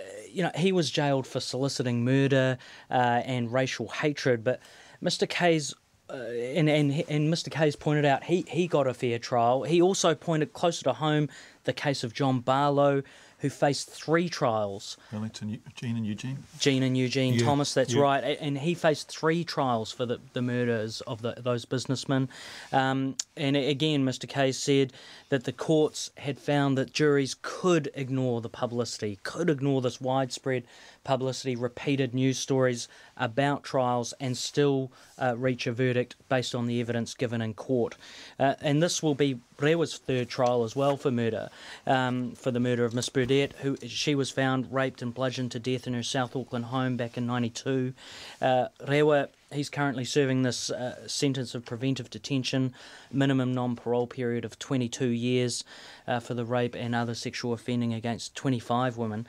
he was jailed for soliciting murder and racial hatred, but Mr. Case... And Mr. Case pointed out he got a fair trial. He also pointed closer to home the case of John Barlow, who faced 3 trials. Jean and Eugene? Jean and Eugene Yeah, Thomas, that's yeah. right. And he faced 3 trials for the murders of those businessmen. And again, Mr. Case said that the courts had found that juries could ignore the publicity, could ignore this widespread publicity, repeated news stories about trials and still reach a verdict based on the evidence given in court. And this will be Rewa's third trial as well for murder, for the murder of Miss Burdett, who she was found raped and bludgeoned to death in her South Auckland home back in '92. Rewa, he's currently serving this sentence of preventive detention, minimum non-parole period of 22 years for the rape and other sexual offending against 25 women.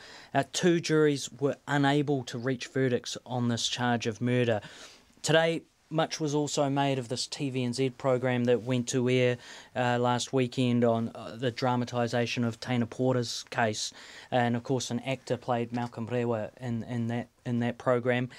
2 juries were unable to reach verdicts on this charge of murder. Today, much was also made of this TVNZ program that went to air last weekend on the dramatisation of Tana Porter's case, and of course an actor played Malcolm Rewa in that program.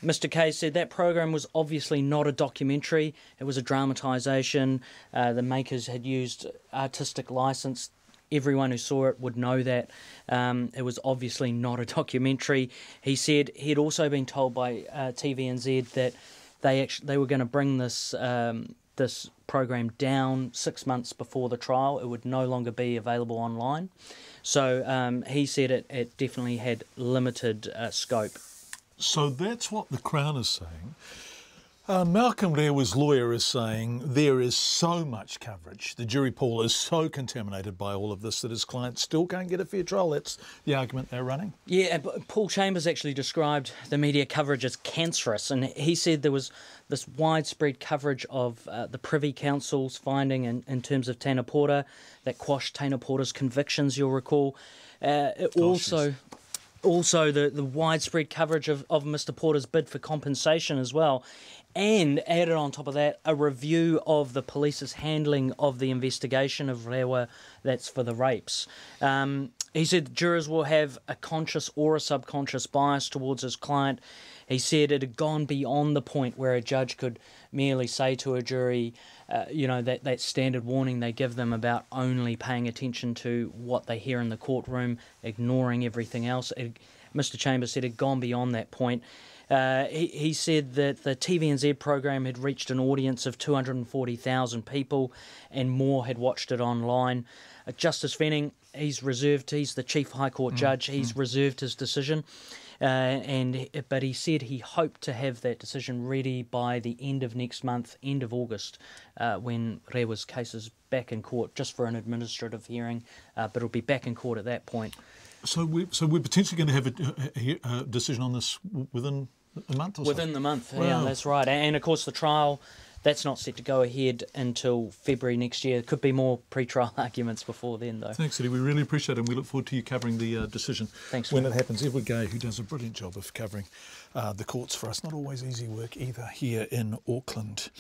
Mr. Case said that program was obviously not a documentary, it was a dramatisation. The makers had used artistic licence. Everyone who saw it would know that. It was obviously not a documentary. He said he'd also been told by TVNZ that they were going to bring this program down 6 months before the trial. It would no longer be available online. So he said it definitely had limited scope. So that's what the Crown is saying. Malcolm Rewa's lawyer is saying there is so much coverage, the jury pool is so contaminated by all of this that his client still can't get a fair trial. That's the argument they're running. Yeah, Paul Chambers actually described the media coverage as cancerous, and he said there was this widespread coverage of the Privy Council's finding in terms of Tana Porter that quashed Tana Porter's convictions, you'll recall. Also the widespread coverage of Mr. Porter's bid for compensation as well. And added on top of that, a review of the police's handling of the investigation of Rewa, that's for the rapes. He said jurors will have a conscious or a subconscious bias towards his client. He said it had gone beyond the point where a judge could merely say to a jury, that standard warning they give them about only paying attention to what they hear in the courtroom, ignoring everything else. Mr. Chambers said it had gone beyond that point. He said that the TVNZ program had reached an audience of 240,000 people and more had watched it online. Justice Fenning, he's the Chief High Court Judge, he's reserved his decision. But he said he hoped to have that decision ready by the end of next month, end of August, when Rewa's case is back in court, just for an administrative hearing, but it'll be back in court at that point. So we're potentially going to have a decision on this within a month or so? Within the month, wow. Yeah, that's right. And of course the trial, that's not set to go ahead until February next year. There could be more pre-trial arguments before then, though. Thanks, Eddie. We really appreciate it, and we look forward to you covering the decision when it happens. Edward Gay, who does a brilliant job of covering the courts for us. Not always easy work either here in Auckland.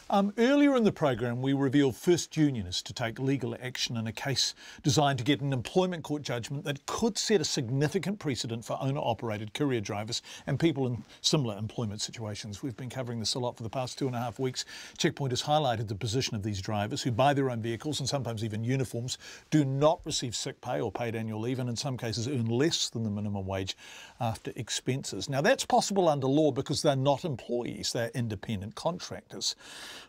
Earlier in the program, we revealed First Union is to take legal action in a case designed to get an employment court judgment that could set a significant precedent for owner-operated courier drivers and people in similar employment situations. We've been covering this a lot for the past 2.5 weeks. Checkpoint has highlighted the position of these drivers who buy their own vehicles and sometimes even uniforms, do not receive sick pay or paid annual leave, and in some cases earn less than the minimum wage after expenses. Now, that's possible possible under law because they're not employees, they're independent contractors.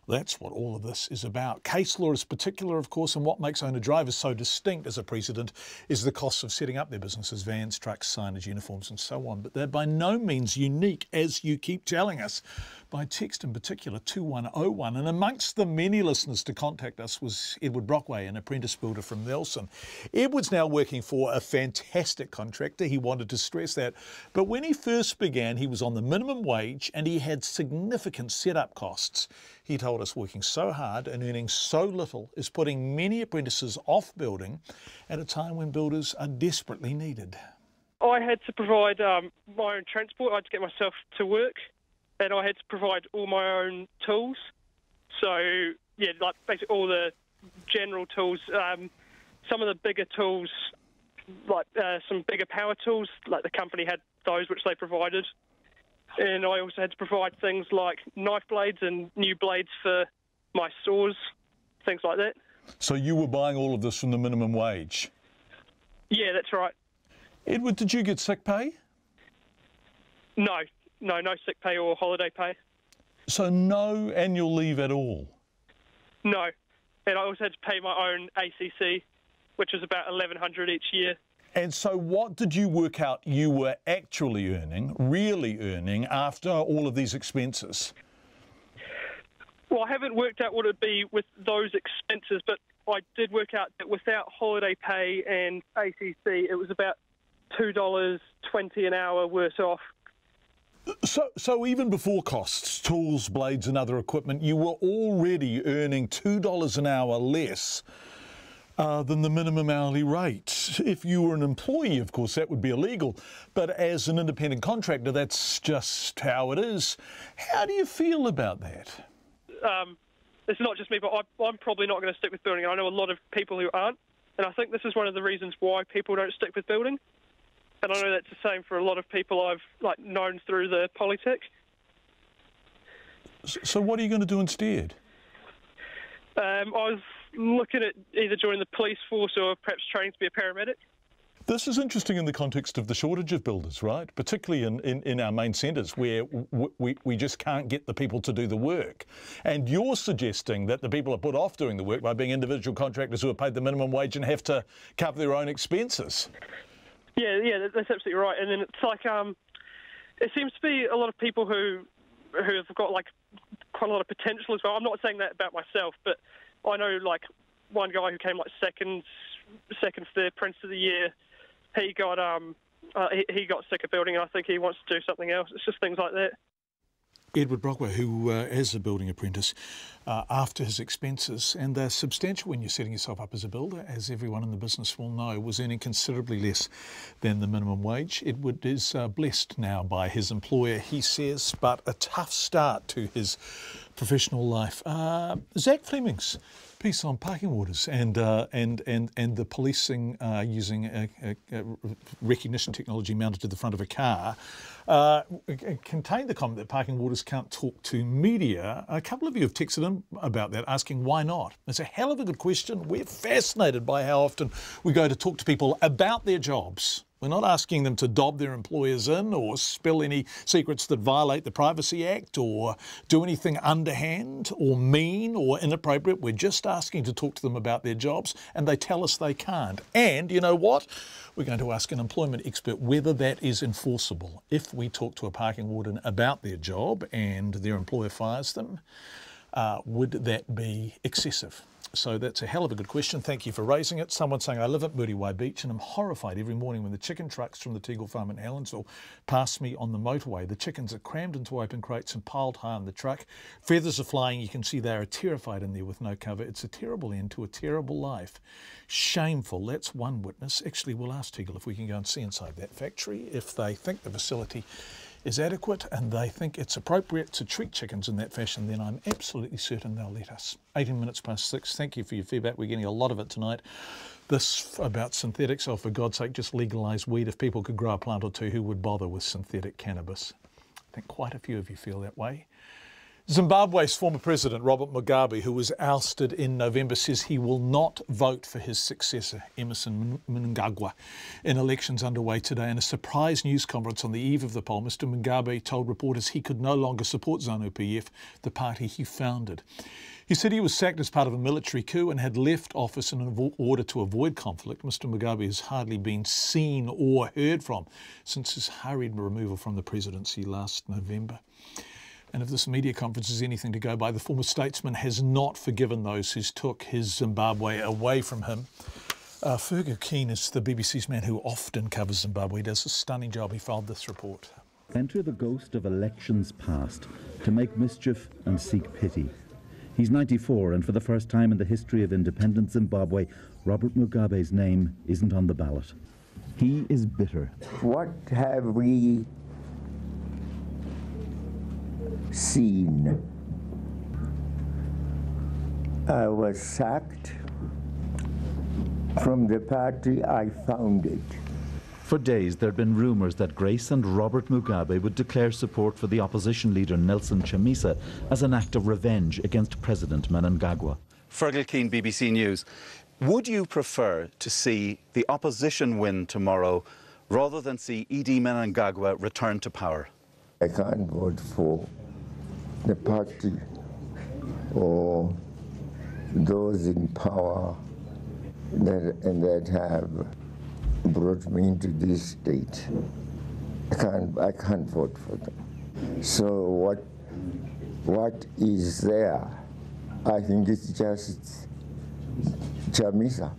That's what all of this is about. Case law is particular, of course, and what makes owner-drivers so distinct as a precedent is the costs of setting up their businesses, vans, trucks, signage, uniforms and so on. But they're by no means unique, as you keep telling us, by text in particular, 2101. And amongst the many listeners to contact us was Edward Brockway, an apprentice builder from Nelson. Edward's now working for a fantastic contractor. He wanted to stress that. But when he first began, he was on the minimum wage and he had significant setup costs. He told us working so hard and earning so little is putting many apprentices off building at a time when builders are desperately needed. I had to provide my own transport. I had to get myself to work, and I had to provide all my own tools. So, yeah, like basically all the general tools. Some of the bigger tools, like some bigger power tools, like the company had those which they provided. And I also had to provide things like knife blades and new blades for my saws, things like that. So you were buying all of this from the minimum wage? Yeah, that's right. Edward, did you get sick pay? No sick pay or holiday pay. So no annual leave at all? No. And I also had to pay my own ACC, which is about $1,100 each year. And so what did you work out you were actually earning, really earning, after all of these expenses? Well, I haven't worked out what it would be with those expenses, but I did work out that without holiday pay and ACC, it was about $2.20 an hour worse off. So even before costs, tools, blades and other equipment, you were already earning $2 an hour less than the minimum hourly rate. If you were an employee, of course, that would be illegal. But as an independent contractor, that's just how it is. How do you feel about that? It's not just me, but I'm probably not going to stick with building. I know a lot of people who aren't. And I think this is one of the reasons why people don't stick with building. And I know that's the same for a lot of people I've known through the Polytech. So what are you going to do instead? I was looking at either joining the police force or perhaps training to be a paramedic. This is interesting in the context of the shortage of builders, right? Particularly in our main centres where we just can't get the people to do the work. And you're suggesting that the people are put off doing the work by being individual contractors who are paid the minimum wage and have to cover their own expenses. Yeah, that's absolutely right. And then it's like, it seems to be a lot of people who have got like quite a lot of potential as well. I'm not saying that about myself, but I know like one guy who came like second to the Apprentice of the Year. He got sick of building, and I think he wants to do something else. It's just things like that. Edward Brockway, who as a building apprentice, after his expenses, and they're substantial when you're setting yourself up as a builder, as everyone in the business will know, was earning considerably less than the minimum wage. Edward is blessed now by his employer, he says, but a tough start to his professional life. Zach Fleming's piece on parking waters and the policing using a recognition technology mounted to the front of a car contained the comment that parking waters can't talk to media. A couple of you have texted in about that, asking why not. It's a hell of a good question. We're fascinated by how often we go to talk to people about their jobs. We're not asking them to dob their employers in or spill any secrets that violate the Privacy Act or do anything underhand or mean or inappropriate. We're just asking to talk to them about their jobs, and they tell us they can't. And you know what? We're going to ask an employment expert whether that is enforceable. If we talk to a parking warden about their job and their employer fires them, would that be excessive? So that's a hell of a good question. Thank you for raising it. Someone saying, I live at Muriwai Beach and I'm horrified every morning when the chicken trucks from the Tegel farm in Helensville pass me on the motorway. The chickens are crammed into open crates and piled high on the truck. Feathers are flying. You can see they are terrified in there with no cover. It's a terrible end to a terrible life. Shameful. That's one witness. Actually, we'll ask Tegel if we can go and see inside that factory, if they think the facility is adequate and they think it's appropriate to treat chickens in that fashion, then I'm absolutely certain they'll let us. 18 minutes past 6. Thank you for your feedback. We're getting a lot of it tonight. This about synthetics. Oh, for God's sake, just legalise weed. If people could grow a plant or two, who would bother with synthetic cannabis? I think quite a few of you feel that way. Zimbabwe's former president, Robert Mugabe, who was ousted in November, says he will not vote for his successor, Emmerson Mnangagwa, in elections underway today. In a surprise news conference on the eve of the poll, Mr Mugabe told reporters he could no longer support ZANU-PF, the party he founded. He said he was sacked as part of a military coup and had left office in order to avoid conflict. Mr Mugabe has hardly been seen or heard from since his hurried removal from the presidency last November. And if this media conference is anything to go by, the former statesman has not forgiven those who took his Zimbabwe away from him. Fergal Keane is the BBC's man who often covers Zimbabwe. He does a stunning job. He filed this report. Enter the ghost of elections past to make mischief and seek pity. He's 94, and for the first time in the history of independent Zimbabwe, Robert Mugabe's name isn't on the ballot. He is bitter. What have we seen? I was sacked from the party I founded. For days there had been rumours that Grace and Robert Mugabe would declare support for the opposition leader Nelson Chamisa as an act of revenge against President Mnangagwa. Fergal Keane, BBC News. Would you prefer to see the opposition win tomorrow rather than see E.D. Mnangagwa return to power? I can't vote for the party or those in power that have brought me into this state. I can't vote for them. So what is there? I think it's just Chamisa.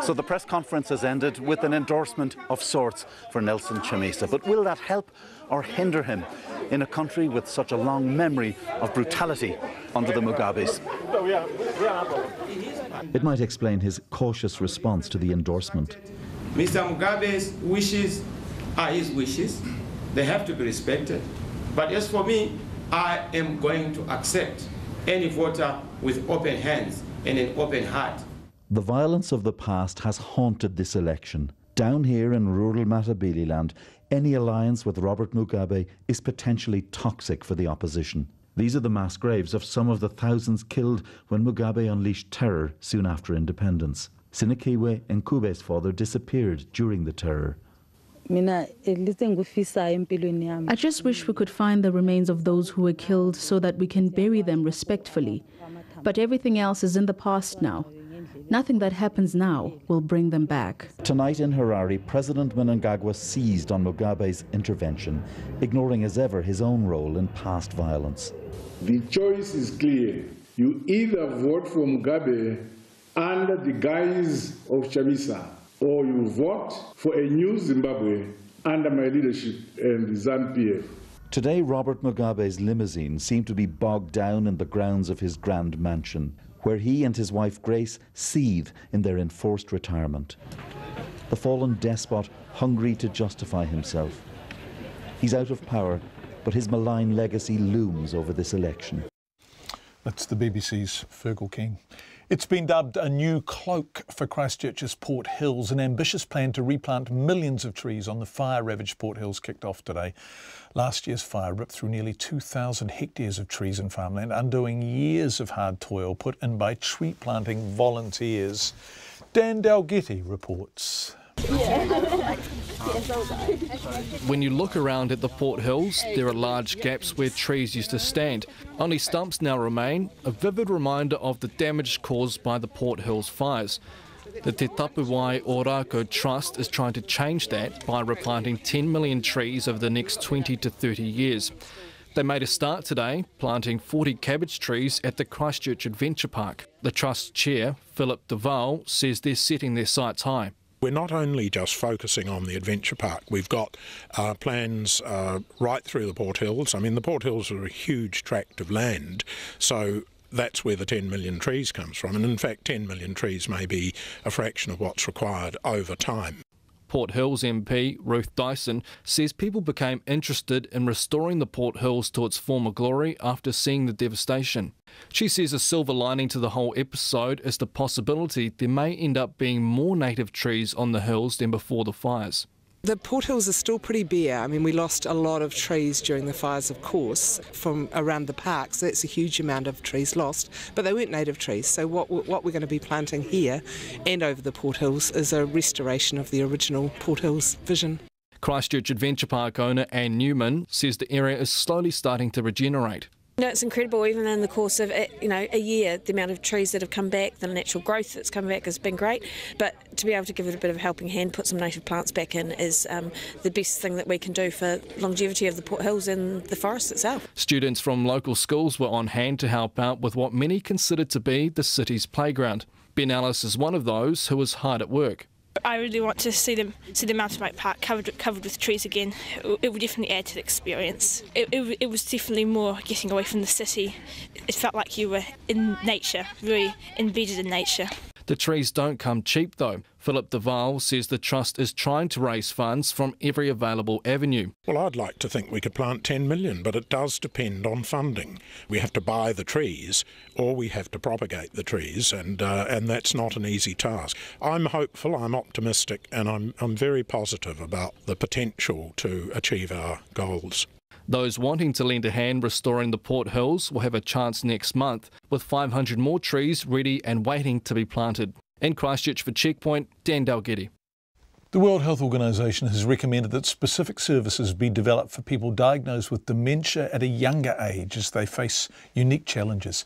So the press conference has ended with an endorsement of sorts for Nelson Chamisa. But will that help or hinder him in a country with such a long memory of brutality under the Mugabes? It might explain his cautious response to the endorsement. Mr. Mugabe's wishes are his wishes. They have to be respected. But as for me, I am going to accept any voter with open hands and an open heart. The violence of the past has haunted this election. Down here in rural Matabeleland, any alliance with Robert Mugabe is potentially toxic for the opposition. These are the mass graves of some of the thousands killed when Mugabe unleashed terror soon after independence. Sinikiwe Nkube's father disappeared during the terror. I just wish we could find the remains of those who were killed so that we can bury them respectfully. But everything else is in the past now. Nothing that happens now will bring them back. Tonight in Harare, President Mnangagwa seized on Mugabe's intervention, ignoring as ever his own role in past violence. The choice is clear. You either vote for Mugabe under the guise of Chamisa, or you vote for a new Zimbabwe under my leadership and the ZANU-PF. Today, Robert Mugabe's limousine seemed to be bogged down in the grounds of his grand mansion, where he and his wife Grace seethe in their enforced retirement. The fallen despot hungry to justify himself. He's out of power, but his malign legacy looms over this election. That's the BBC's Fergal Keane. It's been dubbed a new cloak for Christchurch's Port Hills. An ambitious plan to replant millions of trees on the fire-ravaged Port Hills kicked off today. Last year's fire ripped through nearly 2,000 hectares of trees and farmland, undoing years of hard toil put in by tree-planting volunteers. Dan Dalgetty reports. When you look around at the Port Hills, there are large gaps where trees used to stand. Only stumps now remain, a vivid reminder of the damage caused by the Port Hills fires. The Te Tapuwai Orako Trust is trying to change that by replanting 10 million trees over the next 20 to 30 years. They made a start today, planting 40 cabbage trees at the Christchurch Adventure Park. The Trust chair, Philip Duval, says they're setting their sights high. We're not only just focusing on the Adventure Park, we've got plans right through the Port Hills. I mean, the Port Hills are a huge tract of land, so that's where the 10 million trees comes from. And in fact, 10 million trees may be a fraction of what's required over time. Port Hills MP Ruth Dyson says people became interested in restoring the Port Hills to its former glory after seeing the devastation. She says a silver lining to the whole episode is the possibility there may end up being more native trees on the hills than before the fires. The Port Hills are still pretty bare. I mean, we lost a lot of trees during the fires, of course, from around the park, so that's a huge amount of trees lost, but they weren't native trees. So what we're going to be planting here and over the Port Hills is a restoration of the original Port Hills vision. Christchurch Adventure Park owner Anne Newman says the area is slowly starting to regenerate. It's incredible, even in the course of a year, the amount of trees that have come back, the natural growth that's come back has been great. But to be able to give it a bit of a helping hand, put some native plants back in, is the best thing that we can do for longevity of the Port Hills and the forest itself. Students from local schools were on hand to help out with what many considered to be the city's playground. Ben Ellis is one of those who was hard at work. I really want to see the mountain bike park covered with trees again. It would definitely add to the experience. It was definitely more getting away from the city. It felt like you were in nature, really embedded in nature. The trees don't come cheap though. Philip Duval says the Trust is trying to raise funds from every available avenue. Well, I'd like to think we could plant 10 million, but it does depend on funding. We have to buy the trees or we have to propagate the trees, and that's not an easy task. I'm hopeful, I'm optimistic, and I'm very positive about the potential to achieve our goals. Those wanting to lend a hand restoring the Port Hills will have a chance next month, with 500 more trees ready and waiting to be planted. In Christchurch for Checkpoint, Dan Dalgetty. The World Health Organization has recommended that specific services be developed for people diagnosed with dementia at a younger age as they face unique challenges.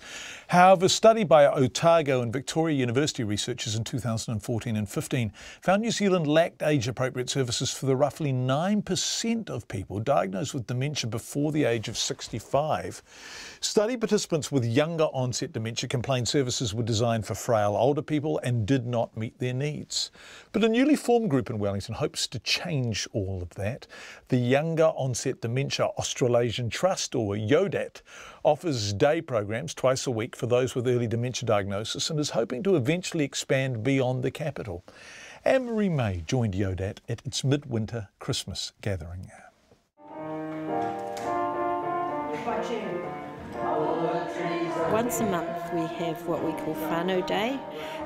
However, a study by Otago and Victoria University researchers in 2014 and 15 found New Zealand lacked age-appropriate services for the roughly 9% of people diagnosed with dementia before the age of 65. Study participants with younger onset dementia complained services were designed for frail older people and did not meet their needs. But a newly formed group in Wellington hopes to change all of that. The Younger Onset Dementia Australasian Trust, or YODAT, offers day programs twice a week for those with early dementia diagnosis and is hoping to eventually expand beyond the capital. Anne-Marie May joined YODAT at its midwinter Christmas gathering. Once a month we have what we call whānau day.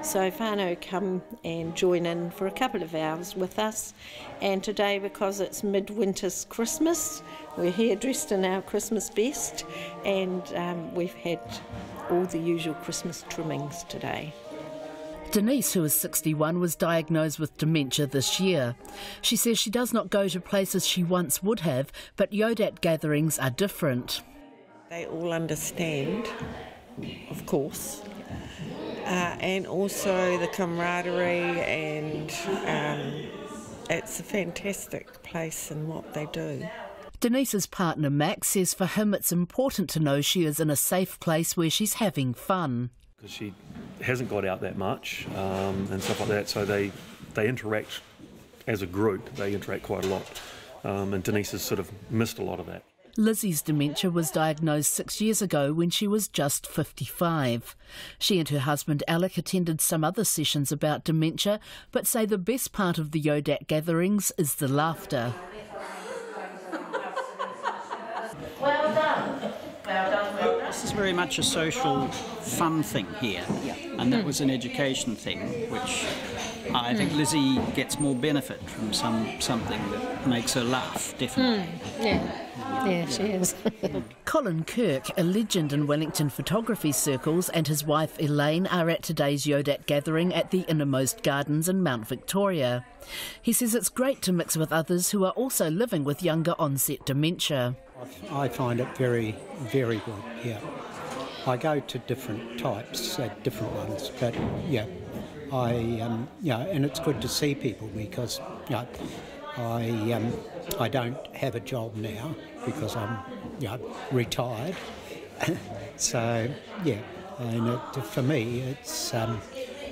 So whānau come and join in for a couple of hours with us. And today, because it's midwinter's Christmas, we're here dressed in our Christmas best, and we've had all the usual Christmas trimmings today. Denise, who is 61, was diagnosed with dementia this year. She says she does not go to places she once would have, but YODAT gatherings are different. They all understand, of course, and also the camaraderie, and it's a fantastic place in what they do. Denise's partner Max says for him it's important to know she is in a safe place where she's having fun. Because she hasn't got out that much and stuff like that, so they interact as a group, they interact quite a lot, and Denise has sort of missed a lot of that. Lizzie's dementia was diagnosed 6 years ago when she was just 55. She and her husband Alec attended some other sessions about dementia, but say the best part of the YODAT gatherings is the laughter. Well done. Well done. Well done. This is very much a social fun thing here, and that was an education thing, which I think Lizzie gets more benefit from something that makes her laugh, definitely. Yeah, she is. Colin Kirk, a legend in Wellington photography circles, and his wife Elaine are at today's YODAT gathering at the Innermost Gardens in Mount Victoria. He says it's great to mix with others who are also living with younger onset dementia. I find it very, very good, yeah. I go to different types, different ones, but yeah, and it's good to see people because I don't have a job now because I'm retired. So yeah, and for me it's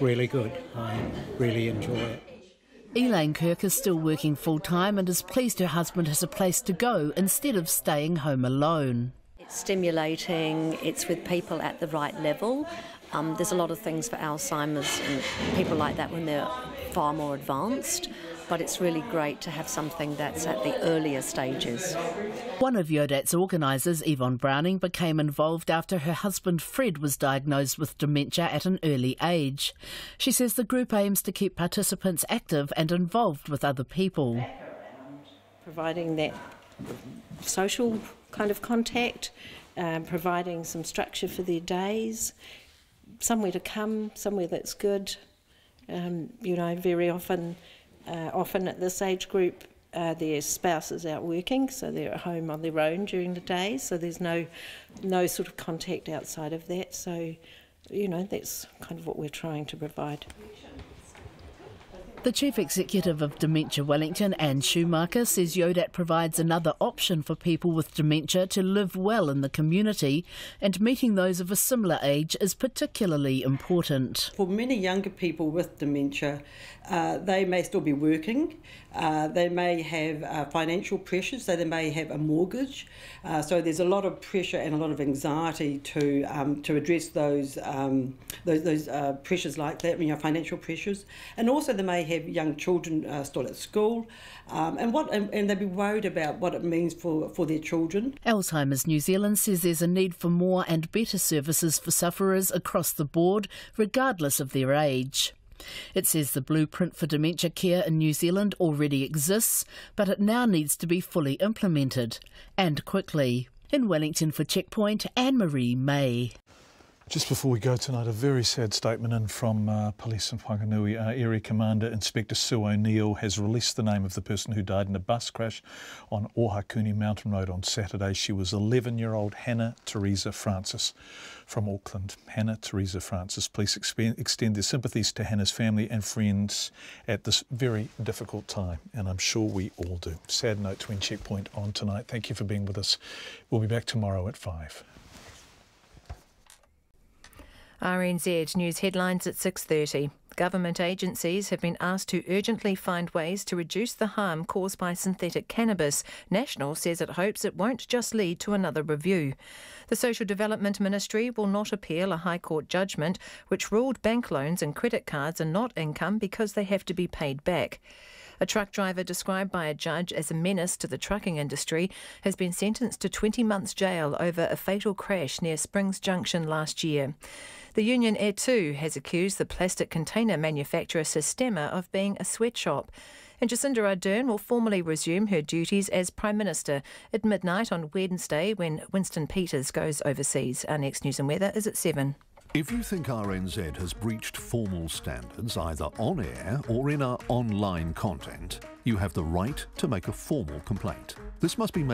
really good. I really enjoy it. Elaine Kirk is still working full-time and is pleased her husband has a place to go instead of staying home alone. It's stimulating, it's with people at the right level. There's a lot of things for Alzheimer's and people like that when they're far more advanced, but it's really great to have something that's at the earlier stages. One of YODAT's organisers, Yvonne Browning, became involved after her husband Fred was diagnosed with dementia at an early age. She says the group aims to keep participants active and involved with other people. Providing that social kind of contact, providing some structure for their days, somewhere to come, somewhere that's good. Very often at this age group, their spouse is out working, so they're at home on their own during the day, so there's no sort of contact outside of that. So, that's kind of what we're trying to provide. The Chief Executive of Dementia Wellington, Anne Schumacher, says Yodat provides another option for people with dementia to live well in the community, and meeting those of a similar age is particularly important. For many younger people with dementia, they may still be working, they may have financial pressures, so they may have a mortgage, so there's a lot of pressure and a lot of anxiety to address those pressures like that, financial pressures, and also they may have young children still at school, and they'd be worried about what it means for their children. Alzheimer's New Zealand says there's a need for more and better services for sufferers across the board, regardless of their age. It says the blueprint for dementia care in New Zealand already exists, but it now needs to be fully implemented, and quickly. In Wellington for Checkpoint, Anne-Marie May. Just before we go tonight, a very sad statement in from Police in Whanganui. Area Commander Inspector Sue O'Neill has released the name of the person who died in a bus crash on Ohakuni Mountain Road on Saturday. She was 11-year-old Hannah Teresa Francis from Auckland. Hannah Teresa Francis. Police extend their sympathies to Hannah's family and friends at this very difficult time, and I'm sure we all do. Sad note to end Checkpoint on tonight. Thank you for being with us. We'll be back tomorrow at 5. RNZ News headlines at 6:30. Government agencies have been asked to urgently find ways to reduce the harm caused by synthetic cannabis. National says it hopes it won't just lead to another review. The Social Development Ministry will not appeal a High Court judgment which ruled bank loans and credit cards are not income because they have to be paid back. A truck driver described by a judge as a menace to the trucking industry has been sentenced to 20 months jail over a fatal crash near Springs Junction last year. The union Air2 has accused the plastic container manufacturer Sistema of being a sweatshop. And Jacinda Ardern will formally resume her duties as Prime Minister at midnight on Wednesday when Winston Peters goes overseas. Our next news and weather is at 7. If you think RNZ has breached formal standards either on air or in our online content, you have the right to make a formal complaint. This must be made